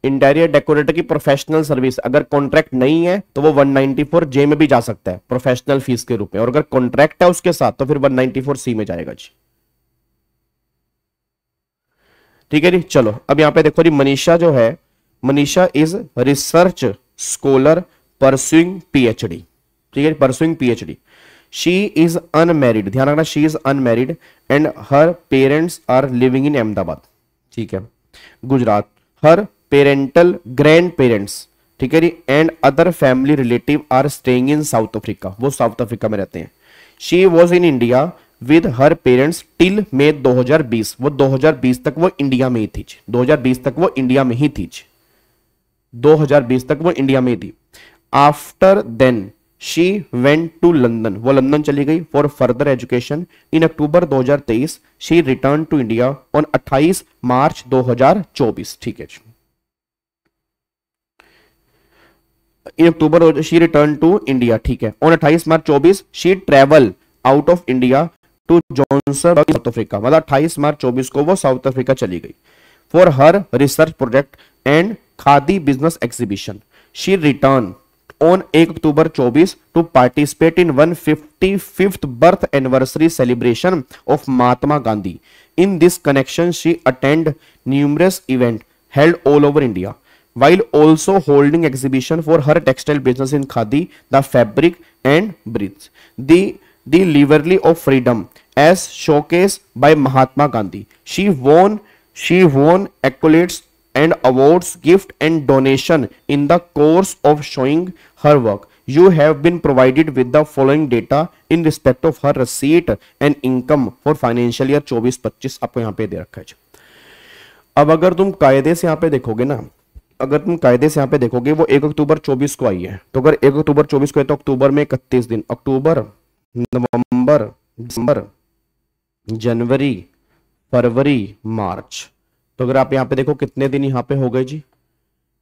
इंटीरियर डेकोरेटर की प्रोफेशनल सर्विस अगर कॉन्ट्रैक्ट नहीं है तो वो 194 जे में भी जा सकता है प्रोफेशनल फीस के रूप में, और अगर कॉन्ट्रैक्ट है उसके साथ तो फिर 194 सी में जाएगा जी। ठीक है जी। चलो अब यहां पे देखो जी, मनीषा जो है, Manisha is research scholar pursuing PhD. ठीक है, pursuing PhD. She is unmarried, ध्यान रखना, she is unmarried and her parents are living in Ahmedabad. ठीक है, Gujarat. Her parental grandparents, ठीक है जी, and other family relative are staying in South Africa, वो साउथ अफ्रीका में रहते हैं। She was in India with her parents till May 2020, वो 2020 तक वो इंडिया में ही थी। 2020 तक वो इंडिया में ही थी। 2020 तक वो इंडिया में ही थी। After then she went to London, वो लंदन चली गई for further education. In October 2023 she return to India on 28 March 2024। ठीक है, in October she return to India. ठीक है, on 28 March 24 she travel out of India to Johannesburg South Africa, मतलब 28 मार्च 24 को वो साउथ अफ्रीका चली गई for her research project and khadi business exhibition. She return on 1 October 24 to participate in 155th birth anniversary celebration of Mahatma Gandhi. In this connection she attend numerous event held all over India while also holding exhibition for her textile business in khadi, the fabric and breads. The livery of freedom as showcased by Mahatma Gandhi. She won accolades and awards, gift and donation in the course of showing her work. You have been provided with the following data in respect of her receipt and income for financial year 24-25. आपको यहाँ पे दे रखा है। अब अगर तुम कायदे से यहाँ पे देखोगे ना, अगर तुम कायदे से यहाँ पे देखोगे वो 1 अक्टूबर 24 को आई है, तो अगर 1 अक्टूबर 24 को है तो अक्टूबर में 31 दिन, अक्टूबर, नवंबर, दिसंबर, जनवरी, फरवरी, मार्च। तो अगर आप यहाँ पे देखो कितने दिन यहाँ पे हो गए जी,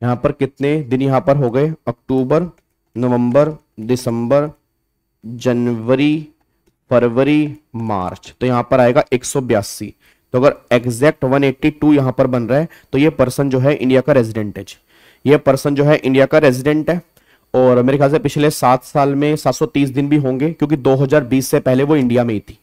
यहाँ पर कितने दिन यहाँ पर हो गए? अक्टूबर, नवंबर, दिसंबर, जनवरी, फरवरी, मार्च। तो यहाँ पर आएगा 182। तो अगर एग्जैक्ट 182 यहां पर बन रहा है तो ये पर्सन जो है इंडिया का रेजिडेंट है। ये पर्सन जो है इंडिया का रेजिडेंट है, और मेरे ख्याल से पिछले 7 साल में 730 दिन भी होंगे, क्योंकि 2020 से पहले वो इंडिया में ही थी।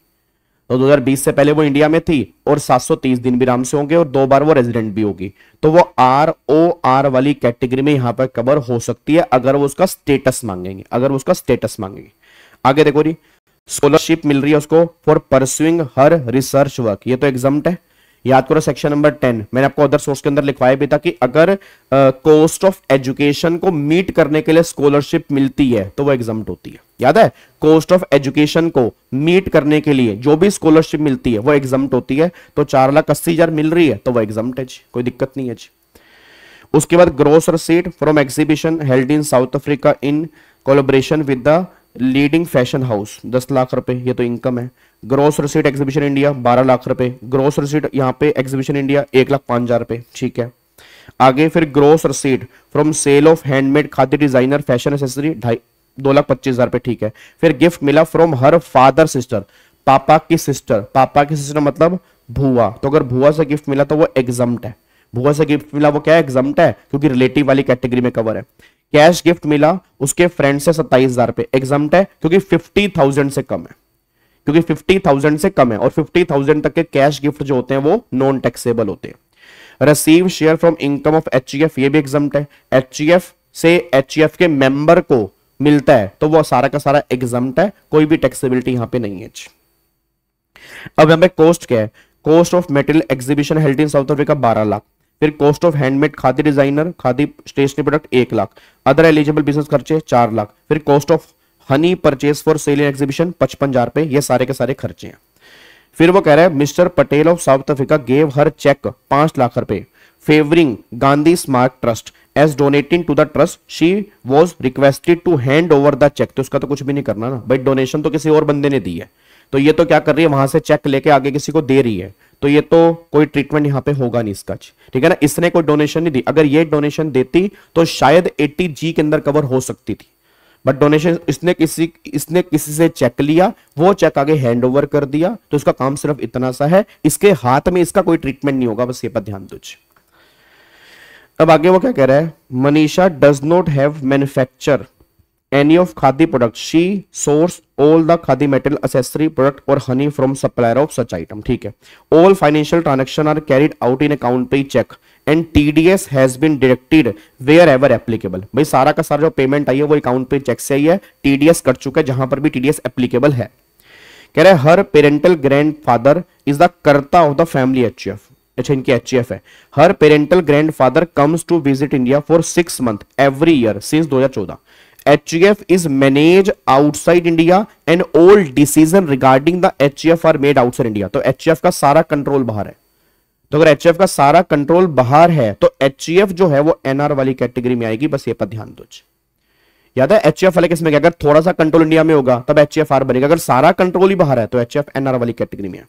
तो 2020 से पहले वो इंडिया में थी, और 730 दिन भी आराम से होंगे, और 2 बार वो रेजिडेंट भी होगी। तो वो ROR वाली कैटेगरी में यहां पर कवर हो सकती है अगर वो उसका स्टेटस मांगेंगे, अगर वो उसका स्टेटस मांगेंगे। आगे देखो जी, स्कॉलरशिप मिल रही है उसको for pursuing her research work, ये तो एग्जम्प्ट है। याद करो सेक्शन नंबर 10, मैंने आपको अदर सोर्स के अंदर लिखवाया भी था कि अगर कॉस्ट ऑफ एजुकेशन को मीट करने के लिए स्कॉलरशिप मिलती है तो वो एग्जम्प्ट होती है। याद है, कॉस्ट ऑफ एजुकेशन को मीट करने के लिए जो भी स्कॉलरशिप मिलती है वो एग्जम्प्ट होती है। तो 4,80,000 मिल रही है तो वो एग्जम्प्ट है जी, कोई दिक्कत नहीं है जी। उसके बाद gross receipt from exhibition held in South Africa in collaboration with the leading fashion house, 10 lakh rupaye, ये तो इनकम है। Gross receipt exhibition India 12 lakh rupaye, gross receipt यहाँ पे एग्जीबिशन इंडिया 1,05,000 रुपए। ठीक है, आगे फिर gross receipt from sale of handmade khadi designer fashion accessory 2,25,000 rupaye, ठीक है। फिर गिफ्ट मिला फ्रॉम हर फादर सिस्टर, पापा की सिस्टर मतलब भुआ, तो अगर भुआ से गिफ्ट मिला तो वो एग्जम्प्ट है। भुआ से गिफ्ट मिला वो क्या है, एग्जम्प्ट है, क्योंकि रिलेटिव वाली कैटेगरी में कवर है। कैश गिफ्ट मिला उसके फ्रेंड से 27,000 रुपए, एग्जम्प्ट है क्योंकि 50,000 से कम है, क्योंकि 50,000 से कम है, और 50,000 तक के कैश गिफ्ट जो होते हैं वो नॉन टैक्सेबल होते हैं। Receive share from income of HEF, ये भी एग्जम्प्ट है। एचईएफ से एचईएफ के मेंबर को मिलता है तो वो सारा का सारा एग्जम्प्ट है, कोई भी टैक्सेबिलिटी यहां पे नहीं है। अब यहां पे कॉस्ट क्या है, cost of material exhibition held in South Africa 12 lakh, फिर cost of handmade khadi designer khadi stationery product 1 lakh, other eligible business खर्चे 4 लाख, फिर cost of honey purchase for sale in exhibition 55,000 रुपए, ये सारे के सारे खर्चे हैं। फिर वो कह रहा है mister Patel of South Africa gave her cheque 5 lakh रुपए favouring Gandhi smart trust as donating to the trust, she was requested to hand over the cheque, तो उसका तो कुछ भी नहीं करना ना भाई, डोनेशन तो किसी और बंदे ने दी है, तो ये तो क्या कर रही है, वहां से चेक लेके आगे किसी को दे रही है, तो ये तो कोई ट्रीटमेंट यहां पे होगा नहीं इसका, ठीक है ना। इसने कोई डोनेशन नहीं दी, अगर ये डोनेशन देती तो शायद 80G के अंदर कवर हो सकती थी, बट डोनेशन इसने किसी से चेक लिया, वो चेक आगे हैंड ओवर कर दिया, तो इसका काम सिर्फ इतना सा है, इसके हाथ में इसका कोई ट्रीटमेंट नहीं होगा, बस ये पर ध्यान दो। अब आगे वो क्या कह रहा है, Manisha does not have manufacture any of khadi products, she source all the khadi metal accessory product or honey from supplier of such item, ठीक है। all financial transaction are carried out in account pay check and TDS has been directed wherever applicable, भाई सारा का सारा जो पेमेंट आई है वो अकाउंट पे चेक से आई है, TDS कर चुका है जहां पर भी TDS एप्लीकेबल है। कह रहा है her parental grandfather is the karta of the family HEF, अच्छा इनकी एचईएफ है। Her parental grandfather comes to visit India for 6 months every year since 2014। HEF is managed outside India and all decision regarding the HEF are made outside India, तो HEF का सारा कंट्रोल बाहर है, तो अगर HEF का सारा कंट्रोल बाहर है तो HEF जो है वो NR वाली कैटेगरी में आएगी, बस ये पर ध्यान दो। याद है HEF वाले किसमें, अगर थोड़ा सा कंट्रोल इंडिया में होगा तब HEFR बनेगा, अगर सारा कंट्रोल ही बाहर है तो HEF NR वाली कैटेगरी में है।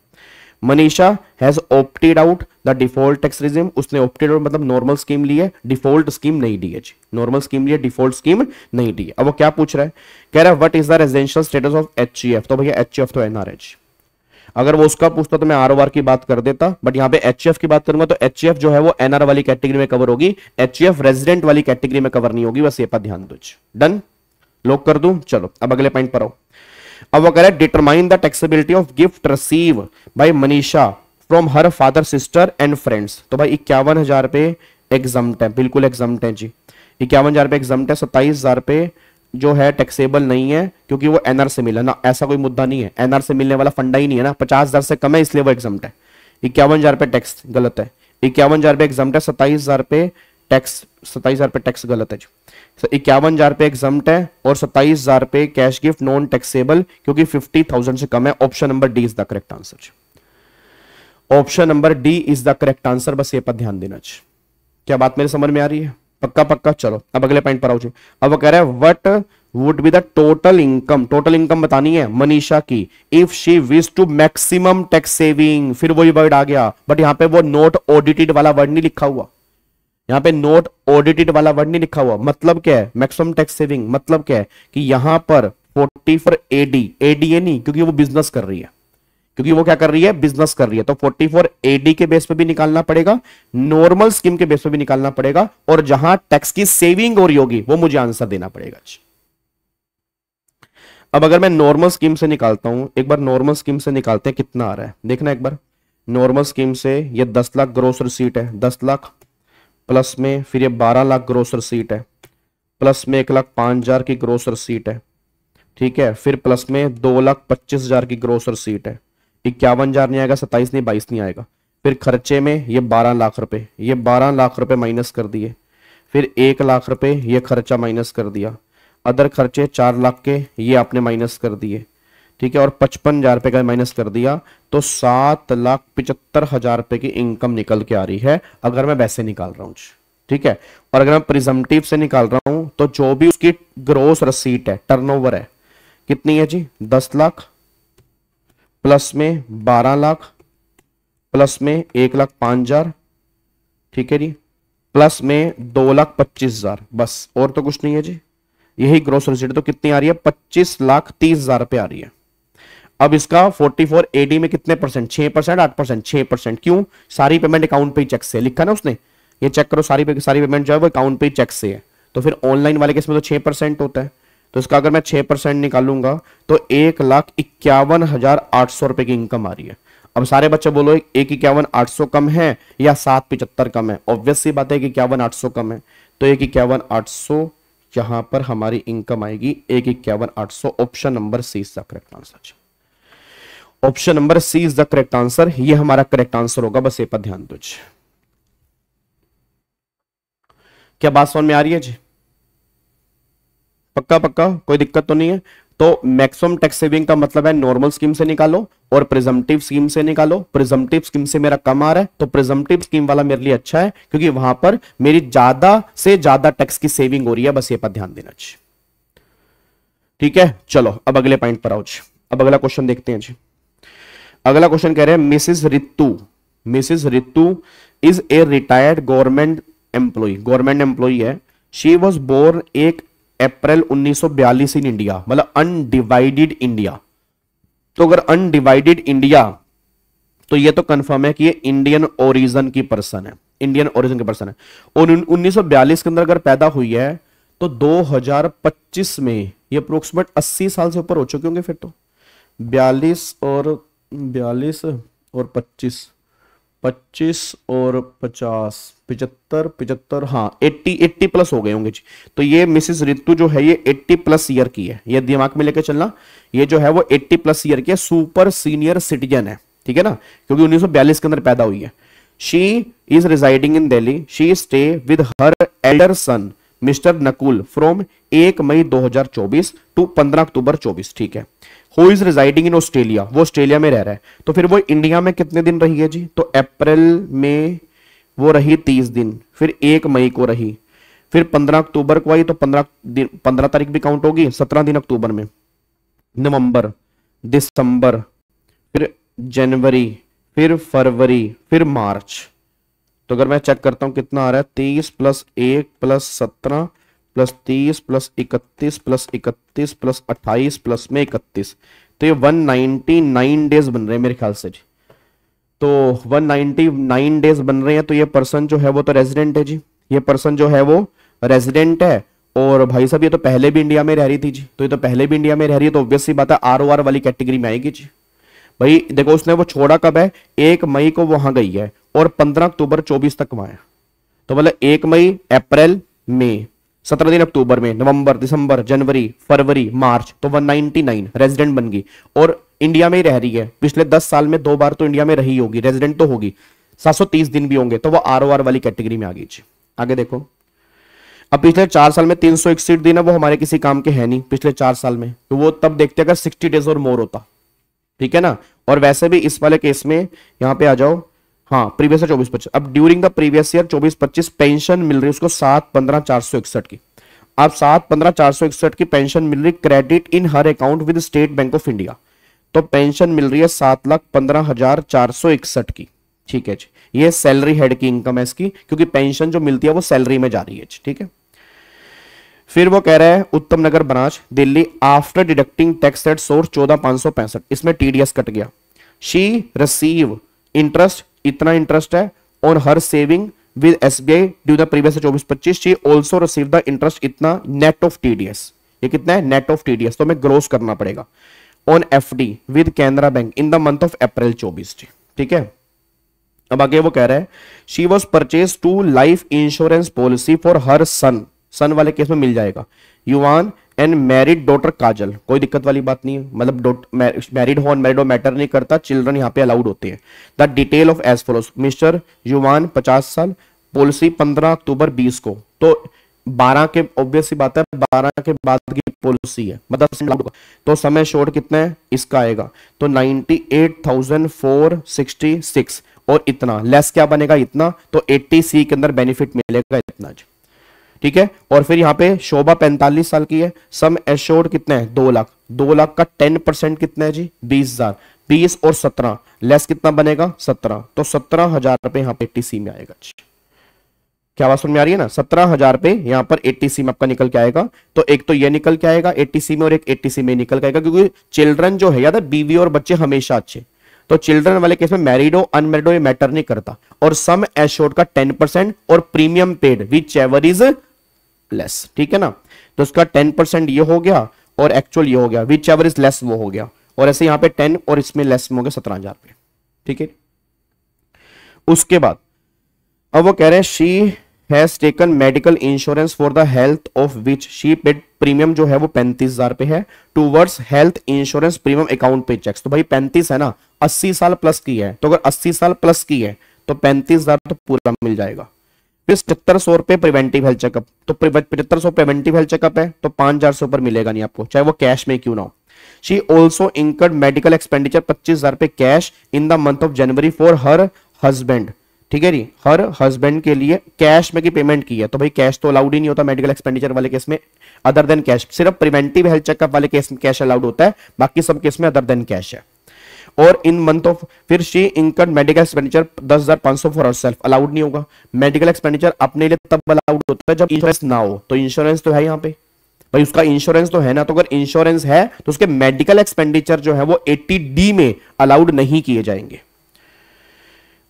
Manisha has opted out the default tax regime, उसने ऑप्टेड आउट मतलब नॉर्मल स्कीम ली है, डिफॉल्ट स्कीम नहीं दी है जी, नॉर्मल स्कीम ली है, डिफॉल्ट स्कीम नहीं दी है। अब वो क्या पूछ रहा है, कह रहा है what is the residential status of HEF, तो भैया HEF तो NR है जी, अगर वो उसका पूछता तो मैं ROR की बात कर देता, बट यहाँ पे HEF की बात करूंगा तो HEF जो है वो NR वाली कैटेगरी में कवर होगी, HEF रेजिडेंट वाली कैटेगरी में कवर नहीं होगी, बस ये पर ध्यान दो। डन, लॉक कर दूं, चलो अब अगले पॉइंट पर आओ। अब वो कह रहा है determine the taxability of gift receive by Manisha from her father sister and friends, तो भाई 51,000 रुपए एग्जम्प्ट है, बिल्कुल एग्जम्प्ट है जी, 51,000 रुपए एग्जम्प्ट है, 27,000 रुपए जो है टैक्सेबल नहीं है क्योंकि वो NR से मिला ना, ऐसा कोई मुद्दा नहीं है, NR से मिलने वाला फंडा ही नहीं है ना, 50,000 से कम है इसलिए वो एग्जम्प्ट है। 51,000 रुपए टैक्स गलत है, 51,000 रुपए एग्जम्प्ट है, 27,000 रुपए टैक्स, 27,000 रुपए टैक्स गलत है जी, 51,000 रुपए एग्जम्प्ट है और 27,000 रुपए कैश गिफ्ट नॉन टैक्सेबल क्योंकि 50,000 से कम है। Option number D is the correct answer, option number D is the correct answer, बस ये पर ध्यान देना चाहिए। क्या बात मेरे समझ में आ रही है, पक्का पक्का। चलो अब अगले पॉइंट पर आओ जी। अब वो कह रहा है what would be the total income बतानी है मनीषा की if she wish to maximum tax saving, फिर वही वर्ड आ गया, बट यहां पे वो नोट ऑडिटेड वाला वर्ड नहीं लिखा हुआ, यहां पे नोट ऑडिटेड वाला वर्ड नहीं लिखा हुआ। मतलब क्या है मैक्सिमम टैक्स सेविंग, मतलब क्या है कि यहां पर 44 ADA नहीं, क्योंकि वो बिजनेस कर रही है, क्योंकि वो क्या कर रही है, बिजनेस कर रही है, तो 44 AD के बेस पे भी निकालना पड़ेगा, नॉर्मल स्कीम के बेस पे भी निकालना पड़ेगा, और जहां टैक्स की सेविंग हो रही होगी वो मुझे आंसर देना पड़ेगा। अब अगर मैं नॉर्मल स्कीम से निकालता हूं, एक बार नॉर्मल स्कीम से निकालते हैं कितना आ रहा है, देखना एक बार। नॉर्मल स्कीम से ये 10 लाख ग्रोस रिसीट है, 10 लाख प्लस में फिर ये 12 लाख ग्रोस रिसीट है, प्लस में 1,05,000 की ग्रोस रिसीट है, ठीक है, फिर प्लस में 2,25,000 की ग्रोस रिसीट है, 51,000 नहीं आएगा, 27 नहीं 22 नहीं आएगा, फिर खर्चे में ये 12 लाख रुपए, ये 12 लाख रुपए माइनस कर दिए, फिर 1 लाख रुपए ये खर्चा माइनस कर दिया, अदर खर्चे 4 लाख के ये आपने माइनस कर दिए, ठीक है, और 55,000 रुपए का माइनस कर दिया, तो 7,75,000 रुपए की इनकम निकल के आ रही है अगर मैं वैसे निकाल रहा हूं, ठीक है। और अगर मैं प्रिजम्पटिव से निकाल रहा हूं तो जो भी उसकी ग्रोस रसीट है, टर्नओवर है, कितनी है जी, 10 लाख प्लस में 12 लाख प्लस में 1,05,000, ठीक है जी, प्लस में 2,25,000, बस और तो कुछ नहीं है जी। यही ग्रॉस रिसीट तो कितनी आ रही है, 25,30,000 रुपए आ रही है। अब इसका 44 AD में कितने परसेंट, 6%, 8%, 6%। क्यों, सारी पेमेंट अकाउंट पे ही चेक से लिखा ना उसने, ये चेक करो, सारी पेमेंट जो है वो अकाउंट पे ही चेक से है। तो फिर ऑनलाइन वाले केस में तो 6% होता है, तो इसका अगर मैं 6% निकालूंगा तो 1,51,800 रुपए की इनकम आ रही है। अब सारे बच्चे बोलो 1,51,800 कम है या 7,75 कम है, ऑब्वियस सी बात है कि 1,51,800 कम है, तो 1,51,800 यहां पर हमारी इनकम आएगी 1,51,800। Option number C is the correct answer. Option number C is the correct answer, ये हमारा करेक्ट आंसर होगा, बस ये पर ध्यान दो। क्या बात समझ में आ रही है जी, पक्का पक्का, कोई दिक्कत तो नहीं है। तो मैक्सिमम टैक्स सेविंग का मतलब है नॉर्मल स्कीम से निकालो और प्रिजम्पटिव स्कीम से निकालो। प्रिजम्पटिव स्कीम से मेरा कम आ रहा है तो प्रिजम्पटिव स्कीम वाला मेरे लिए अच्छा है, क्योंकि वहां पर मेरी ज्यादा से ज्यादा टैक्स की सेविंग हो रही है, बस ये पर ध्यान देना जी। ठीक है, चलो अब अगले पॉइंट पर आओ जी। अब अगला क्वेश्चन देखते हैं जी। अगला क्वेश्चन कह रहे हैं Mrs Ritu is a retired government employee है। She was born 1 April 1942 in India, मतलब अनडिवाइडेड इंडिया। तो अगर अनडिवाइडेड इंडिया तो ये तो कंफर्म है कि ये इंडियन ओरिजिन की पर्सन है, और 1942 के अंदर अगर पैदा हुई है तो 2025 में ये अप्रोक्सीमेट 80 साल से ऊपर हो चुके होंगे। फिर तो 42 और 25 और 50, 75, हाँ 80 प्लस हो गए होंगे जी। तो ये मिसिस रितु जो है ये 80 प्लस ईयर की है, ये दिमाग में लेके चलना, ये जो है वो 80 प्लस ईयर की है, सुपर सीनियर सिटीजन है, ठीक है ना, क्योंकि 1942 के अंदर पैदा हुई है। She is residing in Delhi, she stay with her elder son mister Nakul from 1 May 2024 to 15 October 24, ठीक है। Who is residing in Australia, वो ऑस्ट्रेलिया में रह रहा है, तो फिर वो इंडिया में कितने दिन रही है जी, तो अप्रैल में वो रही 30 दिन, फिर 1 मई को रही, फिर 15 अक्टूबर को आई, तो 15 तारीख भी काउंट होगी, 17 दिन अक्टूबर में, नवंबर, दिसंबर, फिर जनवरी, फिर फरवरी, फिर मार्च। तो अगर मैं चेक करता हूं कितना आ रहा है, 30 plus 1 plus 17 plus 30 plus 31 plus 31 plus 28 plus में 31, तो ये 199 डेज बन रहे हैं मेरे ख्याल से जी। तो 199 डेज बन रहे हैं, तो ये पर्सन जो है वो तो रेजिडेंट है जी, ये पर्सन जो है वो रेजिडेंट है। और भाई साहब ये तो पहले भी इंडिया में रह रही थी जी, तो ये तो पहले भी इंडिया में रह रही है, तो ऑब्वियस सी बात है ROR वाली कैटेगरी में आएगी जी। भाई देखो उसने वो छोड़ा कब है, 1 मई को वहां गई है और 15 अक्टूबर 24 तक वहां है, तो मतलब 1 मई, अप्रैल, मई, 17 दिन अक्टूबर में, नवंबर, दिसंबर, जनवरी, फरवरी, मार्च, तो 199 रेजिडेंट बन गई और इंडिया में ही रह रही है। पिछले 10 साल में 2 बार तो इंडिया में रही होगी, रेजिडेंट तो होगी, 730 दिन भी होंगे, तो वो ROR वाली कैटेगरी में आ गई। आगे देखो, अब पिछले 4 साल में 361 दिन है, वो हमारे किसी काम के है नहीं पिछले 4 साल में, तो वो तब देखते अगर 60 डेज और मोर होता, ठीक है ना। और वैसे भी इस वाले केस में यहां पे आ जाओ, हाँ प्रीवियस ईयर 24-25, अब during the previous year 24-25 pension मिल रही है उसको 7/15/461 की। अब 7/15/461 की पेंशन मिल रही, credit in her account with state bank of India, तो पेंशन मिल रही है 7,15,461 की, ठीक है जी। ये सैलरी हेड की इनकम है इसकी, क्योंकि पेंशन जो मिलती है वो सैलरी में जा रही है, ठीक है। फिर वो कह रहा है Uttam Nagar branch Delhi, after deducting tax at source 14,565, इसमें TDS कट गया। शी रिसीव इंटरेस्ट, इतना इंटरेस्ट है on her saving with SBI due the previous 24-25, she also receive the interest इतना नेट ऑफ TDS, ये कितना है नेट ऑफ TDS, तो हमें ग्रोस करना पड़ेगा, on FD with Canara bank in the month of April 24, ठीक है। अब आगे वो कह रहा है she was purchase 2 life insurance policy for her son, son वाले केस में मिल जाएगा, युवान एंड मैरिड डॉटर काजल, कोई दिक्कत वाली बात नहीं है, मतलब मैरिड हो अनमैरिड हो मैटर नहीं करता, चिल्ड्रन यहाँ पे अलाउड होते हैं। The detail of age follows, mister Yuvan 50 साल, पॉलिसी 15 अक्टूबर 20 को, तो 12 के ऑब्वियस सी बात है 12 के बाद की पॉलिसी है, मतलब तो समय शॉर्ट कितना है इसका आएगा, तो 98,466 और इतना लेस क्या बनेगा इतना, तो 80C के अंदर बेनिफिट मिलेगा इतना, ठीक है। और फिर यहाँ पे शोभा 45 साल की है, सम एश्योर्ड कितना है 2 लाख, 2 लाख का 10% कितना है जी 20,000, 20 और 17 लेस कितना बनेगा 17, तो 17,000 रुपए यहाँ पे 80C में आएगा जी। क्या बात समझ में आ रही है ना? 17,000 पे यहाँ पर 80C में आपका निकल के आएगा। तो एक तो ये निकल के आएगा 80C में और एक 80C में निकल के आएगा, क्योंकि चिल्ड्रन जो है, याद है बीवी और बच्चे हमेशा अच्छे। तो चिल्ड्रन वाले केस में मैरिड हो अनमैरिड हो ये मैटर नहीं करता। और सम एश्योर्ड का 10% और premium paid which ever is less, ठीक है ना? तो उसका 10% ये हो गया और एक्चुअल ये हो गया, विच एवर इज लेस वो हो गया। और ऐसे यहाँ पे 10 और इसमें लेस में हो गया 17,000 पे, ठीक है। उसके बाद अब वो कह रहे हैं she has taken medical insurance for the health of which she paid, premium जो है वो 35,000 पे है, towards health insurance premium account पे चेक्स। तो भाई 35 है ना, 80 साल प्लस की है, तो अगर 80 साल प्लस की है तो 35,000 तो पूरा मिल जाएगा। फिर 7,500 रुपए प्रिवेंटिव हेल्थ चेकअप, तो 7,500 प्रिवेंटिव हेल्थ चेकअप है तो 5,000 से ऊपर मिलेगा नहीं आपको, चाहे वो कैश में क्यों ना हो। She also incurred medical expenditure 25,000 पे cash in the month of January for her husband, ठीक है जी, हर हस्बैंड के लिए कैश में की पेमेंट की है। तो भाई कैश तो अलाउड ही नहीं होता मेडिकल एक्सपेंडिचर वाले केस में, अदर देन कैश। सिर्फ प्रिवेंटिव हेल्थ चेकअप वाले केस में कैश अलाउड होता है, बाकी सब केस में अदर देन कैश है। और इन मंथ ऑफ, फिर she incurred medical expenditure 10,500 for herself, allowed नहीं होगा। मेडिकल एक्सपेंडिचर अपने लिए तब अलाउड होता है जब इंश्योरेंस ना हो। तो इंश्योरेंस तो है यहाँ पे भाई, उसका इंश्योरेंस तो है ना, तो अगर इंश्योरेंस है तो उसके मेडिकल एक्सपेंडिचर जो है वो 80D में अलाउड नहीं किए जाएंगे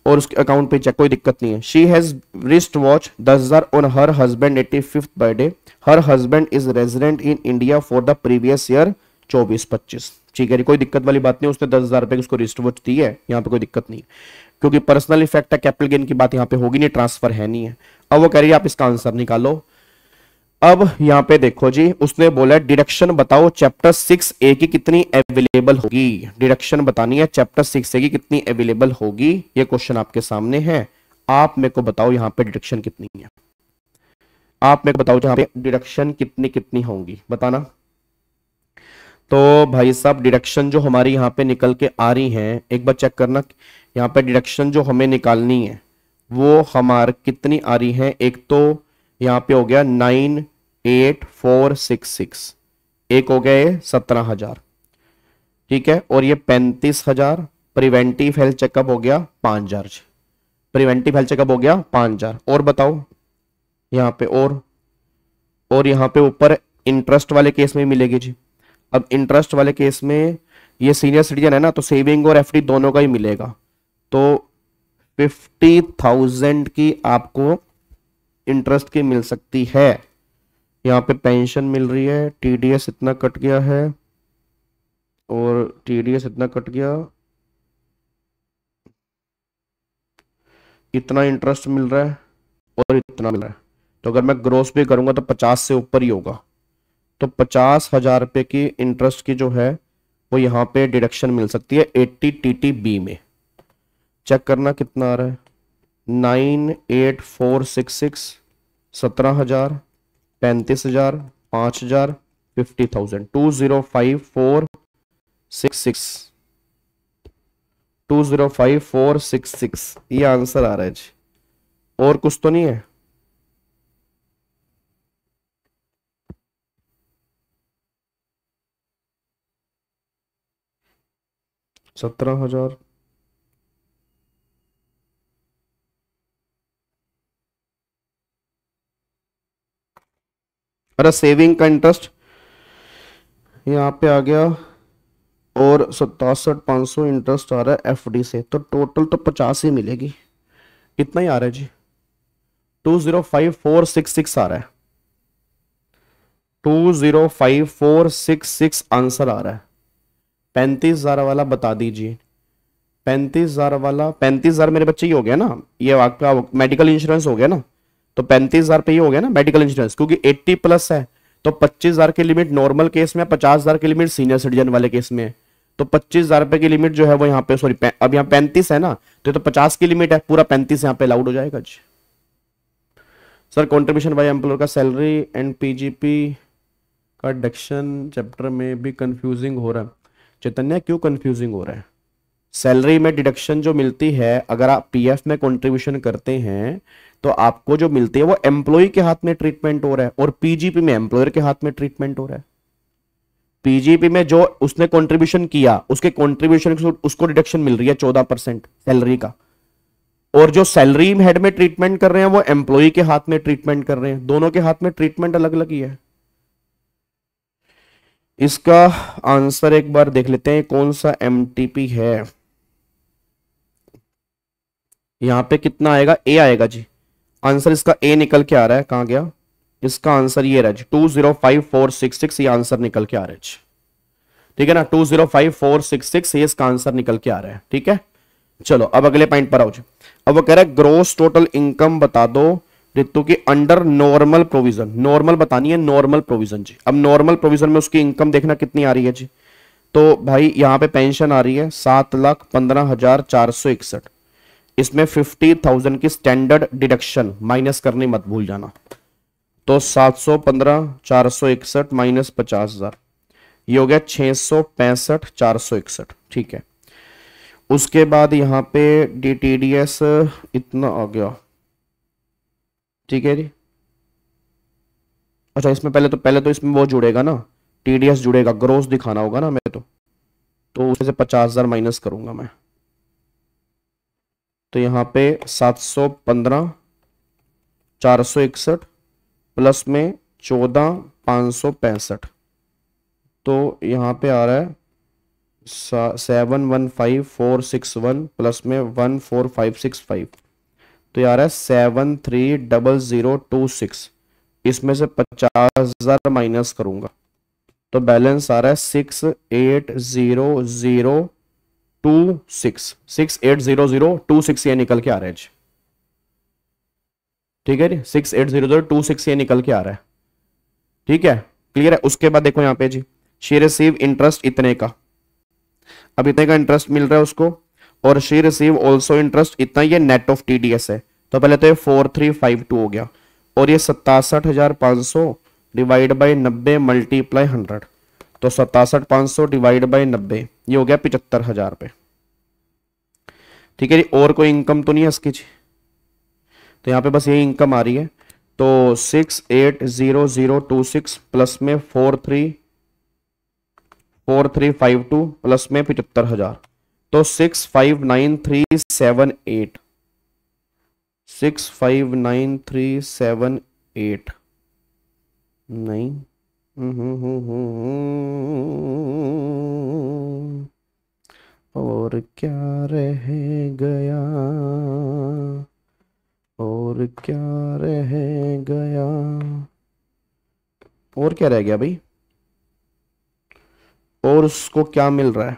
और उसके अकाउंट पे चेक, कोई दिक्कत नहीं है। She has wrist watch 10,000 on her husband 85th birthday, her husband is resident in India for the previous year 24-25, ठीक है, कोई दिक्कत वाली बात नहीं। उसने 10,000 रुपए उसको रिस्ट वॉच दी है, यहाँ पे कोई दिक्कत नहीं, क्योंकि पर्सनल इफेक्ट है, कैपिटल गेन की बात यहाँ पे होगी नहीं, ट्रांसफर है नहीं है। अब वो कह रही है आप इसका आंसर निकालो। अब यहाँ पे देखो जी, उसने बोला डिडक्शन बताओ चैप्टर 6A की कितनी अवेलेबल होगी। डिडक्शन बतानी है चैप्टर 6A की कितनी अवेलेबल होगी, ये क्वेश्चन आपके सामने है। आप मेरे को बताओ यहाँ पे डिडक्शन कितनी है, आप मेरे को बताओ यहाँ पे डिडक्शन कितनी कितनी होंगी, बताना। तो भाई साहब डिडक्शन जो हमारी यहाँ पे निकल के आ रही हैं, एक बार चेक करना। यहाँ पे डिडक्शन जो हमें निकालनी है वो हमारे कितनी आ रही है। एक तो यहाँ पे हो गया 9,8,466, एक हो गया ये 17,000, ठीक है, और ये 35,000। प्रिवेंटिव हेल्थ चेकअप हो गया 5,000, प्रिवेंटिव हेल्थ चेकअप हो गया 5,000। और बताओ यहाँ पे और यहाँ पे ऊपर इंटरेस्ट वाले केस में मिलेगी जी। अब इंटरेस्ट वाले केस में ये सीनियर सिटीजन है ना, तो सेविंग और एफडी दोनों का ही मिलेगा। तो 50,000 की आपको इंटरेस्ट की मिल सकती है। यहाँ पे पेंशन मिल रही है, टीडीएस इतना कट गया है और टीडीएस इतना कट गया, इतना इंटरेस्ट मिल रहा है और इतना मिल रहा है। तो अगर मैं ग्रोस पे करूंगा तो 50 से ऊपर ही होगा। तो 50,000 रुपए की इंटरेस्ट की जो है वो यहाँ पे डिडक्शन मिल सकती है 80 TTB में। चेक करना कितना आ रहा है, 9,8,466, 17,000, 35,000, 5,000, 50,000, 205,466, 205,466 ये आंसर आ रहा है जी। और कुछ तो नहीं है? सत्रह हजार, अरे सेविंग का इंटरेस्ट यहाँ पे आ गया और 67,500 इंटरेस्ट आ रहा है एफडी से, तो टोटल तो 50 ही मिलेगी। इतना ही आ रहा है जी, 205,466 आ रहा है, 205,466 आंसर आ रहा है। 35,000 वाला बता दीजिए। 35,000 वाला, 35,000 मेरे बच्चे ही हो गया ना, ये आपका मेडिकल इंश्योरेंस हो गया ना, तो 35,000 पे ही हो गया ना मेडिकल इंश्योरेंस, क्योंकि 80 प्लस है। तो 25,000 की लिमिट नॉर्मल केस में, 50,000 की लिमिट सीनियर सिटीजन वाले केस में है। तो 25,000 रुपए की लिमिट जो है वो यहाँ पे, सॉरी अब यहाँ 35 है ना, तो 50 की लिमिट है, पूरा 35 यहाँ पे अलाउड हो जाएगा जी। सर कॉन्ट्रीब्यूशन बाय एम्प्लॉयर का सैलरी एंड पीजीपी का डिडक्शन चैप्टर में भी कंफ्यूजिंग हो रहा है। चैतन्य क्यों कंफ्यूजिंग हो रहा है? सैलरी में डिडक्शन जो मिलती है, अगर आप पीएफ में कंट्रीब्यूशन करते हैं तो आपको जो मिलती है वो एम्प्लॉय के हाथ में ट्रीटमेंट हो रहा है, और पीजीपी में एम्प्लॉयर के हाथ में ट्रीटमेंट हो रहा है। पीजीपी में जो उसने कंट्रीब्यूशन किया, उसके कंट्रीब्यूशन उसको डिडक्शन मिल रही है 14% सैलरी का, और जो सैलरी हेड में ट्रीटमेंट कर रहे हैं वो एम्प्लॉय के हाथ में ट्रीटमेंट कर रहे हैं, दोनों के हाथ में ट्रीटमेंट अलग अलग ही है। इसका आंसर एक बार देख लेते हैं कौन सा एमटीपी है। यहां पे कितना आएगा, ए आएगा जी। आंसर इसका ए निकल के आ रहा है, कहां गया इसका आंसर, ये रहा जी 205466, ये आंसर निकल के आ रहा है जी। ठीक है ना, 205466 ये इसका आंसर निकल के आ रहा है। ठीक है, चलो अब अगले पॉइंट पर आओ जी। अब वो कह रहा है ग्रोस टोटल इनकम बता दो रितु की अंडर नॉर्मल प्रोविजन, नॉर्मल बतानी है, नॉर्मल प्रोविजन जी। अब नॉर्मल प्रोविजन में उसकी इनकम देखना कितनी आ रही है जी। तो भाई यहां पे पेंशन आ रही है 7,15,461, इसमें 50,000 की स्टैंडर्ड डिडक्शन माइनस करनी मत भूल जाना। तो 715,461 माइनस 50,000, ये हो गया 665,461। ठीक है, उसके बाद यहां पे DTDS इतना आ गया। ठीक है जी, अच्छा इसमें पहले तो इसमें वो जुड़ेगा ना, TDS जुड़ेगा, ग्रोस दिखाना होगा ना मैं तो उसमें से 50,000 माइनस करूंगा मैं। तो यहां पे 715,461 प्लस में 14,565, तो यहां पे आ रहा है 715,461 प्लस में 14,565, तो यार है 730026, इसमें से 50,000 माइनस करूंगा तो बैलेंस आ रहा है 680026, 680026 ये निकल के आ रहा है जी। ठीक है जी, 680026 ये निकल के आ रहा है। ठीक है, क्लियर है। उसके बाद देखो यहाँ पे जी, शी रिसीव इंटरेस्ट इतने का, अब इतने का इंटरेस्ट मिल रहा है उसको, और शी रिसीव ऑल्सो इंटरेस्ट इतना, ये नेट ऑफ TDS है। तो पहले तो ये 4352 हो गया, और ये 67,500 डिवाइड बाई 90 मल्टीप्लाई 100, तो 67,500 डिवाइड बाई 90, ये हो गया 75,000 रुपये। ठीक है जी, और कोई इनकम तो नहीं है इसकी जी, तो यहाँ पे बस यही इनकम आ रही है। तो 680026 प्लस में 4352 प्लस में 75,000, तो 659,378, 659,378 नहीं, और क्या रह गया, और क्या रह गया, और क्या रह गया भाई, और उसको क्या मिल रहा है,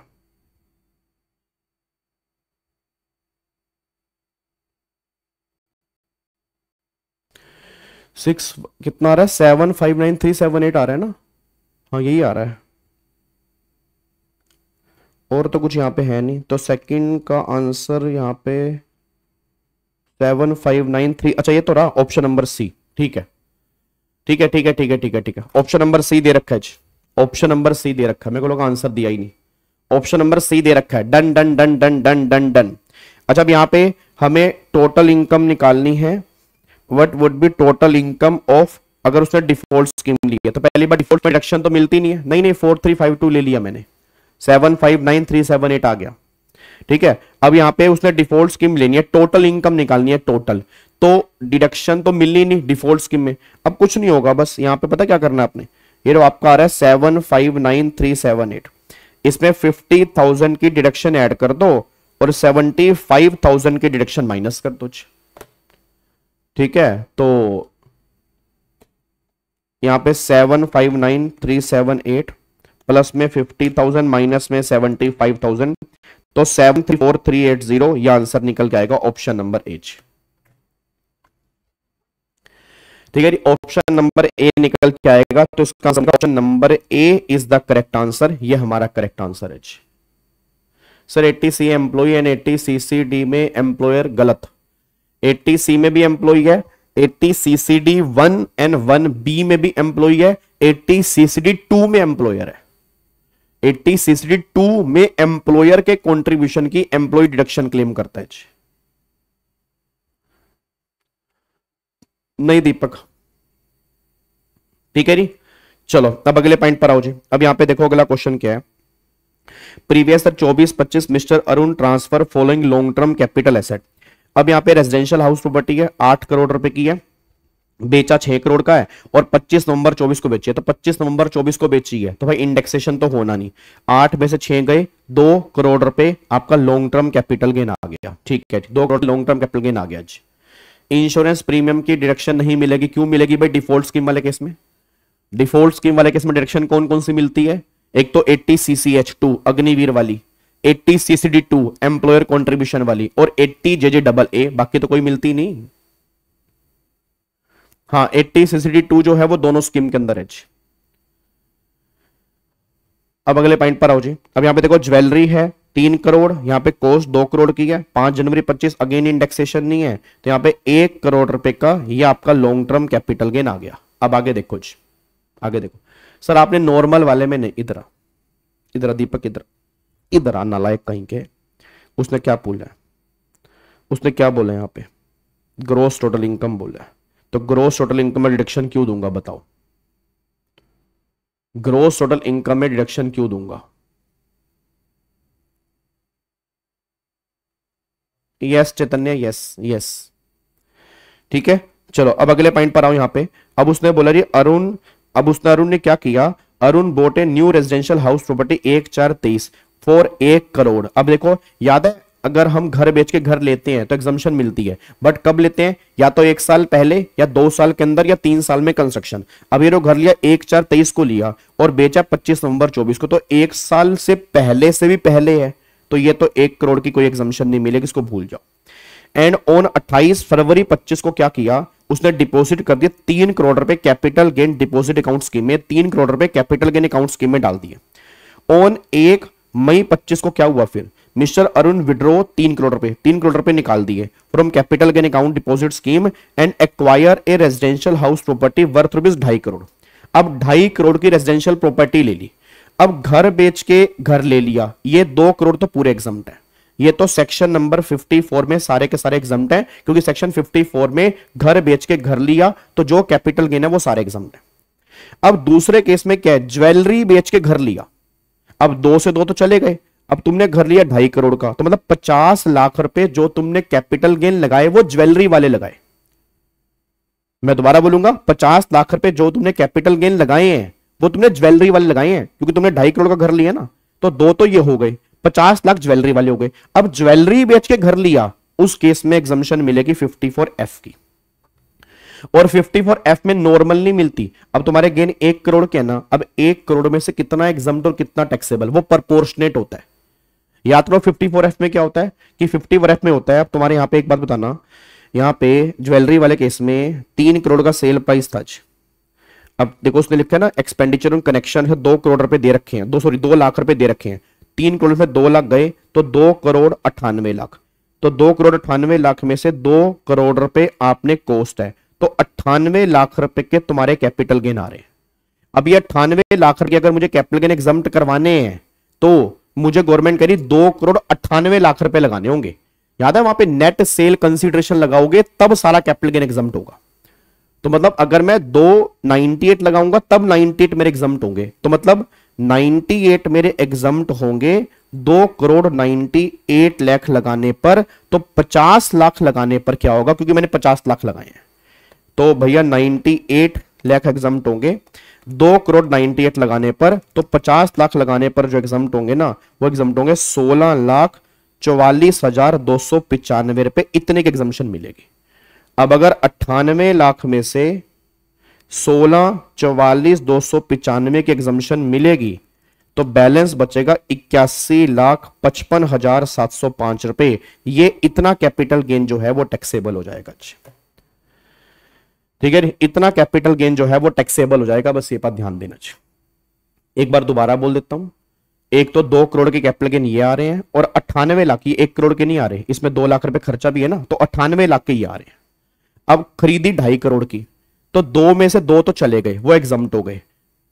सिक्स कितना आ रहा है, 759,378 आ रहा है ना, हाँ यही आ रहा है, और तो कुछ यहाँ पे है नहीं। तो सेकंड का आंसर यहाँ पे 7593, अच्छा ये तो रहा ऑप्शन नंबर सी। ठीक है ठीक है ठीक है ठीक है ठीक है ठीक है, ऑप्शन नंबर सी दे रखा है जी, ऑप्शन नंबर सी दे रखा है, मेरे को लोग आंसर दिया ही नहीं, ऑप्शन नंबर सी दे रखा है। Done done done done done done done. अच्छा अब यहाँ पे हमें टोटल इनकम निकालनी है, what would B total income of, अगर उसने डिफॉल्ट स्कीम ली है तो पहली बार डिफॉल्ट में डिडक्शन तो मिलती नहीं है, नहीं नहीं 4352 ले लिया मैंने, 759378 आ गया। ठीक है, अब यहां पे उसने डिफॉल्ट स्कीम लेनी है, टोटल इनकम निकालनी है टोटल, तो डिडक्शन तो मिलनी नहीं डिफॉल्ट स्कीम में। अब कुछ नहीं होगा, बस यहां पे पता क्या करना है आपने, ये जो आपका आ रहा है 759378, इसमें 50,000 की डिडक्शन ऐड कर दो और 75,000 की डिडक्शन माइनस कर दो। ठीक है, तो यहां पे 759378 प्लस में 50,000 माइनस में 75,000, तो 734380, यह आंसर निकल के आएगा ऑप्शन नंबर एच। ठीक है जी, ऑप्शन नंबर ए निकल के आएगा, तो इसका option number A is the correct answer, ये हमारा करेक्ट आंसर है जी। Sir 80C employ and 80CCD में एम्प्लॉयर, गलत, 80C में भी एम्प्लॉय है, 80CCD 1 एंड 1B में भी एम्प्लॉय है, 80CCD 2 में एम्प्लॉयर है, 80CCD 2 में एम्प्लॉयर के कंट्रीब्यूशन की एम्प्लॉय डिडक्शन क्लेम करता है जी। नहीं दीपक, ठीक है जी, चलो अब अगले पॉइंट पर आओ जी। अब यहां पे देखो अगला क्वेश्चन क्या है, previous 24-25 mister Arun transfer following long term capital asset. अब यहाँ पे रेजिडेंशियल हाउस प्रॉपर्टी है 8 करोड़ रुपए की है, बेचा 6 करोड़ का है और 25 नवंबर 24 को बेची है, तो 25 नवंबर 24 को बेची है तो भाई इंडेक्सेशन तो होना नहीं, 8 में से 6 गए, 2 करोड़ रुपए आपका लॉन्ग टर्म कैपिटल गेन आ गया। ठीक है, 2 crore long term capital gain आ गया जी। इंश्योरेंस प्रीमियम की डिडक्शन नहीं मिलेगी, क्यों मिलेगी भाई? डिफॉल्ट स्कीम वाले केस में, डिफॉल्ट स्कीम वाले केस में डिडक्शन कौन कौन सी मिलती है? एक तो 80 CCH2 अग्निवीर वाली, 80 CCD2 एम्प्लॉयर कॉन्ट्रीब्यूशन वाली और 80 JJAA, बाकी तो कोई मिलती नहीं। हाँ 80 CCD2 जो है वो दोनों स्कीम के अंदर है जी। अब अगले पॉइंट पर आओ जी। अब यहां पे देखो ज्वेलरी है 3 करोड़, यहां पे कॉस्ट 2 करोड़ की है, 5 जनवरी 25 अगेन इंडेक्सेशन नहीं है, तो यहां पे 1 करोड़ रुपए का ये आपका लॉन्ग टर्म कैपिटल गेन आ गया। अब आगे देखो जी, आगे देखो सर, आपने नॉर्मल वाले में नहीं, इधर इधर दीपक इधर इधर आ, नालायक कहीं के, उसने क्या बोला है, उसने क्या बोला है यहाँ पे? ग्रोस टोटल इनकम बोला है, तो ग्रोस टोटल इनकम में डिडक्शन क्यों दूंगा बताओ? ग्रोस टोटल इनकम में डिडक्शन क्यों दूंगा? यस चैतन्य, यस यस, ठीक है। चलो अब अगले पॉइंट पर आओ यहाँ पे। अब उसने बोला जी अरुण, अब उसने अरुण ने क्या किया? Arun boat a new residential house property 1/4/23 for 1 crore. अब देखो याद है, अगर हम घर बेच के घर लेते हैं तो एग्जम्पशन मिलती है, बट कब लेते हैं? या तो 1 साल पहले या 2 साल के अंदर या 3 साल में कंस्ट्रक्शन। अब ये जो घर लिया 1/4/23 को लिया और बेचा 25 नवंबर 24 को, तो 1 साल से पहले भी पहले है, तो ये तो 1 करोड़ की कोई एग्जम्पशन नहीं मिलेगी, इसको भूल जाओ। एंड ऑन 28 फरवरी 25 को क्या किया? उसने डिपॉजिट कर दिया 3 करोड़ रुपए capital gain deposit account scheme में, 3 करोड़ रुपए कैपिटल गेन अकाउंट स्कीम में डाल दिए। ऑन 1 मई 25 को क्या हुआ? फिर मिस्टर अरुण विड्रॉ 3 करोड़ रुपए, 3 करोड़ रुपए निकाल दिए from capital gain account deposit scheme and acquire a residential house property worth rupees 2.5 crore. अब 2.5 करोड़ की रेजिडेंशियल प्रॉपर्टी ले ली, अब घर बेच के घर ले लिया, ये 2 करोड़ तो पूरे एग्जम्प्ट है, ये तो सेक्शन नंबर 54 में सारे के सारे एग्जम्प्ट है, क्योंकि सेक्शन 54 में घर बेच के घर लिया तो जो कैपिटल गेन है वो सारे एग्जम्प्ट है। अब दूसरे केस में क्या है? ज्वेलरी बेच के घर लिया, अब 2 से 2 तो चले गए, अब तुमने घर लिया 2.5 करोड़ का, तो मतलब 50 लाख रुपए जो तुमने कैपिटल गेन लगाए वो ज्वेलरी वाले लगाए। मैं दोबारा बोलूंगा, 50 लाख रुपए जो तुमने कैपिटल गेन लगाए हैं वो तुमने ज्वेलरी वाले लगाए हैं, क्योंकि तुमने 2.5 करोड़ का घर लिया ना, तो 2 तो ये हो गए, 50 लाख ज्वेलरी वाले हो गए। अब ज्वेलरी बेच के घर लिया, उस केस में एग्जम्पशन मिलेगी 54F की, और 54F में नॉर्मल नहीं मिलती। अब तुम्हारे गेन 1 करोड़ के ना, अब 1 करोड़ में से कितना एग्जम्प्ट और कितना टैक्सेबल, वो प्रोपोर्शनेट होता है। याद करो 54F में क्या होता है कि 54F में होता है, अब तुम्हारे यहां पे एक बात बताना, यहां पे ज्वेलरी वाले केस में 3 करोड़ का सेल प्राइस था। अब देखो उसने लिखा है ना एक्सपेंडिचर कनेक्शन है 2 करोड़ रुपए दे रखे हैं, 2 लाख रुपए दे रखे हैं, 3 करोड़ में 2 लाख गए तो 2 करोड़ 98 लाख, तो 2 करोड़ 98 लाख में से 2 करोड़ रुपए आपने कॉस्ट है, तो 98 लाख रुपए के तुम्हारे कैपिटल गेन आ रहे हैं। अब ये 98 लाख रुपए अगर मुझे कैपिटल गेन एग्जम्प्ट करवाने हैं तो मुझे गवर्नमेंट कह रही 2 करोड़ 98 लाख रुपए लगाने होंगे। याद है वहां पे नेट सेल कंसीडरेशन लगाओगे तब सारा कैपिटल गेन एग्जम्प्ट होगा। तो मतलब अगर मैं 298 लगाऊंगा तब 98 मेरे एग्जम्प्ट होंगे, तो मतलब 98 मेरे एग्जम्प्ट होंगे 2 करोड़ 98 लाख लगाने पर, तो 50 लाख लगाने पर क्या होगा, क्योंकि मैंने 50 लाख लगाए हैं, तो भैया 98 लाख एग्जम्प्ट होंगे 2 करोड़ 98 लगाने पर, तो 50 लाख लगाने पर जो एग्जम्प्ट होंगे ना वो एग्जम्प्ट होंगे 16,44,295 रुपए, इतने की एग्जम्पशन मिलेगी। अब अगर 98 लाख में से 16,44,295 की एग्जम्पशन मिलेगी तो बैलेंस बचेगा 81,55,705 रुपए। ये इतना कैपिटल गेन जो है वो टैक्सेबल हो जाएगा। ठीक है, इतना कैपिटल गेन जो है वो टैक्सेबल हो जाएगा, बस ये बात ध्यान देना चाहिए। एक बार दोबारा बोल देता हूं, एक तो 2 करोड़ के कैपिटल गेन ये आ रहे हैं और 98 लाख, ये 1 करोड़ के नहीं आ रहे, इसमें 2 लाख रुपए खर्चा भी है ना, तो 98 लाख के ये आ रहे हैं। अब खरीदी 2.5 करोड़ की, तो 2 में से 2 तो चले गए, वो एग्जम्प्ट हो गए।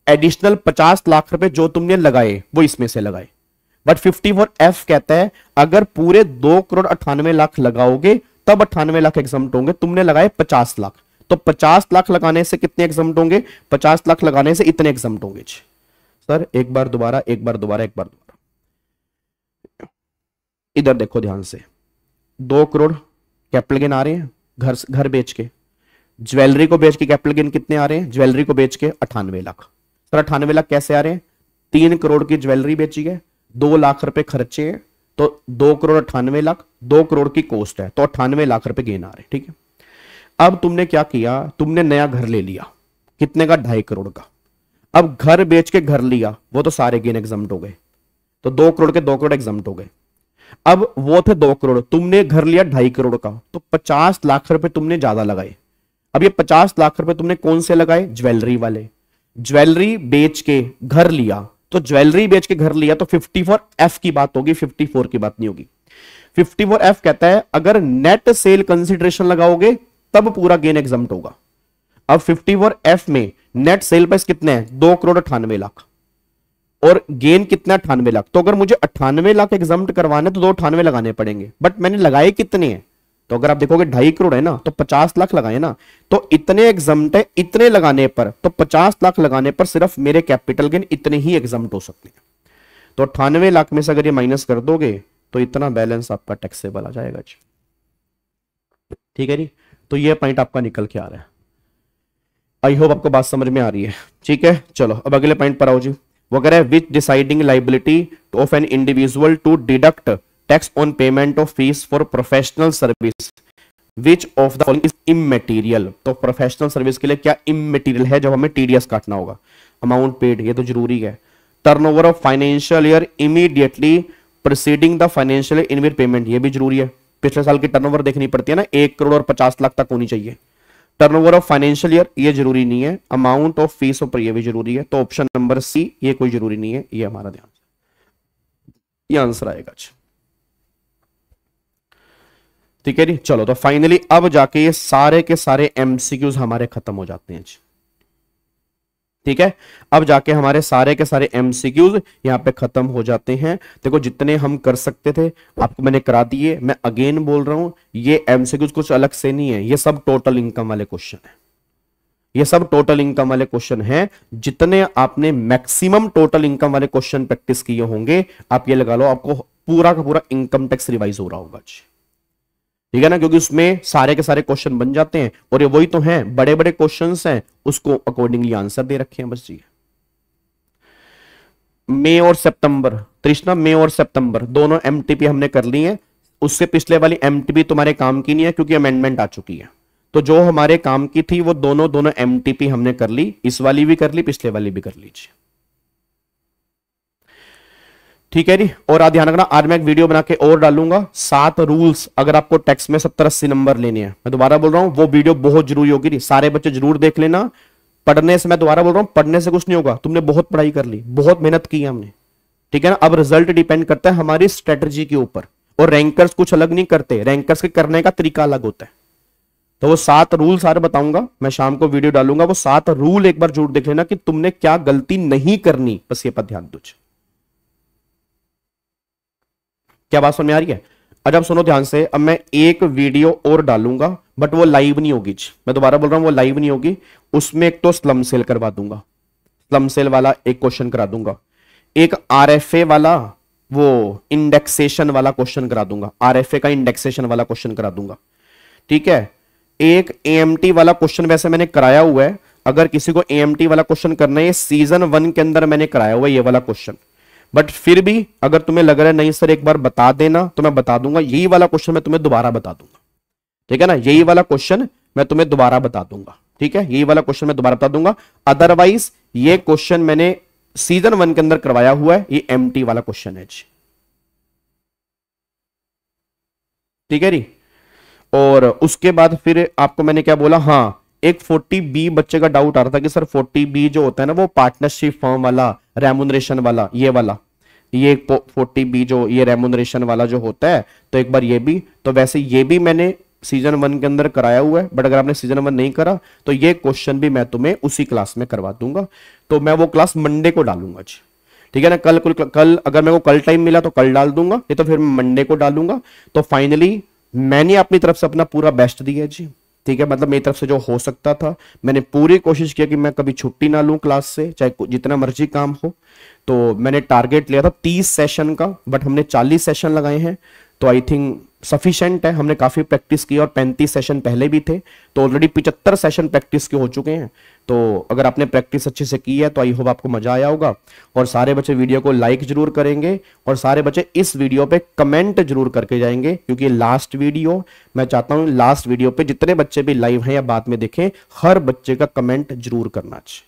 एडिशनल 50 लाख रुपए जो तुमने लगाए वो इसमें से लगाए, बट 54F कहता है अगर पूरे 2 करोड़ 98 लाख लगाओगे तब 98 लाख एग्जम्प्ट होंगे, तुमने लगाए 50 लाख, तो 50 लाख लगाने से कितने एग्जम्प्ट होंगे? 50 लाख लगाने से इतने एग्जम्प्ट होंगे। सर एक बार दोबारा, एक बार दोबारा, एक बार दोबारा, इधर देखो ध्यान से, 2 करोड़ कैपिटल गेन आ रहे हैं घर घर बेच के, ज्वेलरी को बेच के कैपिटल गेन कितने आ रहे हैं, ज्वेलरी को बेच के 98 लाख। सर 98 लाख कैसे आ रहे हैं, 3 करोड़ की ज्वेलरी बेची है, 2 लाख रुपए खर्चे हैं, तो 2 करोड़ 98 लाख, 2 करोड़ की कॉस्ट है, तो 98 लाख रुपए गेन आ रहे हैं। ठीक है, अब तुमने क्या किया, तुमने नया घर ले लिया, कितने का, 2.5 करोड़ का। अब घर बेच के घर लिया, वो तो सारे गेन एग्जम्प्ट हो गए, तो 2 करोड़ के 2 करोड़ एग्जम्प्ट हो गए। अब वो थे 2 करोड़, तुमने घर लिया 2.5 करोड़ का, तो 50 लाख रुपए तुमने ज्यादा लगाए। अब ये 50 लाख रुपए तुमने कौन से लगाए, ज्वेलरी वाले। ज्वेलरी बेच के घर लिया, तो ज्वेलरी बेच के घर लिया तो 54F की बात होगी, 54 की बात नहीं होगी। 54F कहता है अगर नेट सेल कंसिडरेशन लगाओगे तब पूरा गेन एग्जम्प्ट होगा। अब 54F में नेट सेल प्राइस कितने हैं, 2 करोड़ 98 लाख, और गेन कितना, 98 लाख। तो अगर मुझे 98 लाख एग्जम्प्ट करवाने तो 298 लगाने पड़ेंगे, बट मैंने लगाए कितने हैं, तो अगर आप देखोगे 2.5 करोड़ है ना, तो 50 लाख लगाए ना, तो इतने एग्जम्प्ट है, इतने लगाने पर, तो 50 लाख लगाने पर सिर्फ मेरे कैपिटल गेन इतने ही एग्जम्प्ट हो सकते हैं। तो 98 लाख में से अगर ये माइनस कर दोगे तो इतना बैलेंस आपका टैक्सेबल आ जाएगा जी। ठीक है जी, तो ये पॉइंट आपका निकल के आ रहा है। आई होप आपको बात समझ में आ रही है। ठीक है, चलो अब अगले पॉइंट पर आओ जी। वो कह रहा है which deciding liability of an individual to deduct tax on payment of fees for professional service which of the following is immaterial. तो प्रोफेशनल सर्विस के लिए क्या इमैटेरियल है, जब हमें टीडीएस काटना होगा। अमाउंट पेड, ये तो जरूरी है। Turnover of financial year immediately preceding the financial year in payment, ये भी जरूरी है। पिछले साल की टर्नओवर देखनी पड़ती है ना, 1 करोड़ और 50 लाख तक होनी चाहिए। टर्नओवर ऑफ फाइनेंशियल ईयर, ये जरूरी नहीं है। अमाउंट ऑफ फीस ऊपर, ये भी जरूरी है। तो ऑप्शन नंबर सी, ये कोई जरूरी नहीं है, ये हमारा ध्यान, ये आंसर आएगा। ठीक है जी, चलो तो फाइनली अब जाके ये सारे के सारे एमसीक्यूज हमारे खत्म हो जाते हैं जी। ठीक है, अब जाके हमारे सारे के सारे एमसीक्यूज यहां पे खत्म हो जाते हैं। देखो जितने हम कर सकते थे आपको मैंने करा दिए। मैं अगेन बोल रहा हूं, ये एमसीक्यूज कुछ अलग से नहीं है, ये सब टोटल इनकम वाले क्वेश्चन है। ये सब टोटल इनकम वाले क्वेश्चन हैं। जितने आपने मैक्सिमम टोटल इनकम वाले क्वेश्चन प्रैक्टिस किए होंगे, आप ये लगा लो आपको पूरा का पूरा इनकम टैक्स रिवाइज हो रहा होगा जी। ठीक है ना, क्योंकि उसमें सारे के सारे क्वेश्चन बन जाते हैं, और ये वही तो हैं, बड़े बड़े क्वेश्चंस हैं, उसको अकॉर्डिंगली आंसर दे रखे हैं बस जी। मई और सितंबर, तृष्णा मई और सितंबर दोनों एमटीपी हमने कर ली है। उससे पिछले वाली एमटीपी तुम्हारे काम की नहीं है क्योंकि अमेंडमेंट आ चुकी है। तो जो हमारे काम की थी वो दोनों एमटीपी हमने कर ली, इस वाली भी कर ली, पिछले वाली भी कर लीजिए। ठीक है जी, और आज ध्यान रखना, आज मैं एक वीडियो बना के और डालूंगा 7 रूल्स अगर आपको टैक्स में 70-80 नंबर लेने हैं। मैं दोबारा बोल रहा हूं, वो वीडियो बहुत जरूरी होगी, सारे बच्चे जरूर देख लेना। पढ़ने से, मैं दोबारा बोल रहा हूं, पढ़ने से कुछ नहीं होगा। तुमने बहुत पढ़ाई कर ली, बहुत मेहनत की है हमने, ठीक है ना। अब रिजल्ट डिपेंड करता है हमारी स्ट्रेटजी के ऊपर, और रैंकर्स कुछ अलग नहीं करते, रैंकर्स के करने का तरीका अलग होता है। तो वो 7 रूल सारे बताऊंगा, मैं शाम को वीडियो डालूंगा। वो 7 रूल एक बार जरूर देख लेना कि तुमने क्या गलती नहीं करनी, बस ये पर ध्यान दो। क्या बात समझ में आ रही है? अच्छा अब सुनो ध्यान से, अब मैं एक वीडियो और डालूंगा, बट वो लाइव नहीं होगी। मैं दोबारा बोल रहा हूं, वो लाइव नहीं होगी। उसमें एक तो स्लम सेल करवा दूंगा, स्लम सेल वाला एक क्वेश्चन करा दूंगा, एक आरएफए वाला, वो इंडेक्सेशन वाला क्वेश्चन करा दूंगा, आरएफए का इंडेक्सेशन वाला क्वेश्चन करा दूंगा। ठीक है, एक एएमटी वाला क्वेश्चन वैसे मैंने कराया हुआ है। अगर किसी को एएमटी वाला क्वेश्चन करना है, सीजन 1 के अंदर मैंने कराया हुआ है ये वाला क्वेश्चन। बट फिर भी अगर तुम्हें लग रहा है नहीं सर एक बार बता देना, तो मैं बता दूंगा। यही वाला क्वेश्चन मैं तुम्हें दोबारा बता दूंगा, ठीक है ना। यही वाला क्वेश्चन मैं तुम्हें दोबारा बता दूंगा, ठीक है। यही वाला क्वेश्चन मैं दोबारा बता दूंगा। अदरवाइज ये क्वेश्चन मैंने सीजन 1 के अंदर करवाया हुआ है, ये एमटी वाला क्वेश्चन है जी, ठीक है जी। और उसके बाद फिर आपको मैंने क्या बोला, हाँ एक 40B बच्चे का डाउट आ रहा था कि सर 40B जो होता है ना वो पार्टनरशिप फॉर्म वाला, रेमुनरेशन वाला, ये वाला, ये 40B जो ये रेमुनरेशन वाला जो होता है, तो एक बार ये भी, तो वैसे ये भी मैंने सीजन 1 के अंदर कराया हुआ है। बट अगर आपने सीजन 1 नहीं करा तो ये क्वेश्चन भी मैं तुम्हें उसी क्लास में करवा दूंगा। तो मैं वो क्लास मंडे को डालूंगा जी, ठीक है ना। कल अगर मेरे को कल टाइम मिला तो कल डाल दूंगा, ये तो फिर मंडे को डालूंगा। तो फाइनली मैंने अपनी तरफ से अपना पूरा बेस्ट दिया जी, ठीक है। मतलब मेरी तरफ से जो हो सकता था मैंने पूरी कोशिश किया कि मैं कभी छुट्टी ना लूं क्लास से, चाहे जितना मर्जी काम हो। तो मैंने टारगेट लिया था 30 सेशन का, बट हमने 40 सेशन लगाए हैं। तो आई थिंक सफिशिएंट है, हमने काफी प्रैक्टिस की और 35 सेशन पहले भी थे, तो ऑलरेडी 75 सेशन प्रैक्टिस के हो चुके हैं। तो अगर आपने प्रैक्टिस अच्छे से की है तो आई होप आपको मजा आया होगा। और सारे बच्चे वीडियो को लाइक जरूर करेंगे और सारे बच्चे इस वीडियो पे कमेंट जरूर करके जाएंगे, क्योंकि लास्ट वीडियो, मैं चाहता हूं लास्ट वीडियो पे जितने बच्चे भी लाइव हैं या बाद में देखें, हर बच्चे का कमेंट जरूर करना चाहिए,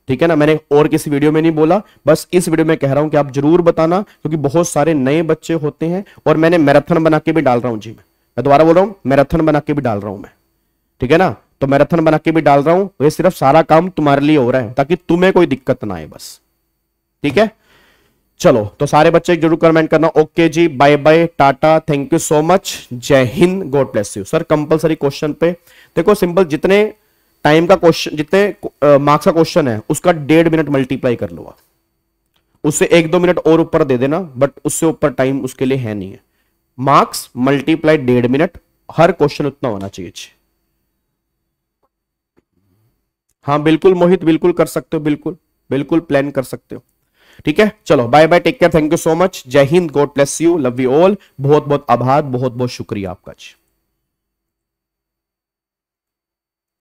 ठीक है ना। मैंने और किसी वीडियो में नहीं बोला, बस इस वीडियो में कह रहा हूं कि आप जरूर बताना, क्योंकि बहुत सारे नए बच्चे होते हैं और मैंने मैराथन बना के भी डाल रहा हूं जी। मैं दोबारा बोल रहा हूं, मैराथन बना के भी डाल रहा हूं मैं, ठीक है ना। तो मैराथन बना के भी डाल रहा हूं, ये सिर्फ सारा काम तुम्हारे लिए हो रहा है ताकि तुम्हें कोई दिक्कत ना आए बस, ठीक है। चलो, तो सारे बच्चे जरूर कमेंट करना। ओके जी, bye bye, tata, thank you so much, जय हिंद, God bless you. Sir compulsory question पे देखो, सिंपल, जितने टाइम का क्वेश्चन, जितने मार्क्स का क्वेश्चन है उसका 1.5 मिनट मल्टीप्लाई कर लो आप, उससे 1-2 मिनट और ऊपर दे देना, बट उससे ऊपर टाइम उसके लिए है नहीं है। मार्क्स मल्टीप्लाई 1.5 मिनट, हर क्वेश्चन उतना होना चाहिए। हाँ बिल्कुल मोहित, बिल्कुल कर सकते हो, बिल्कुल बिल्कुल प्लान कर सकते हो, ठीक है। चलो bye bye, take care, thank you so much, जय हिंद, God bless you, love you all. बहुत बहुत आभार, बहुत बहुत शुक्रिया आपका जी।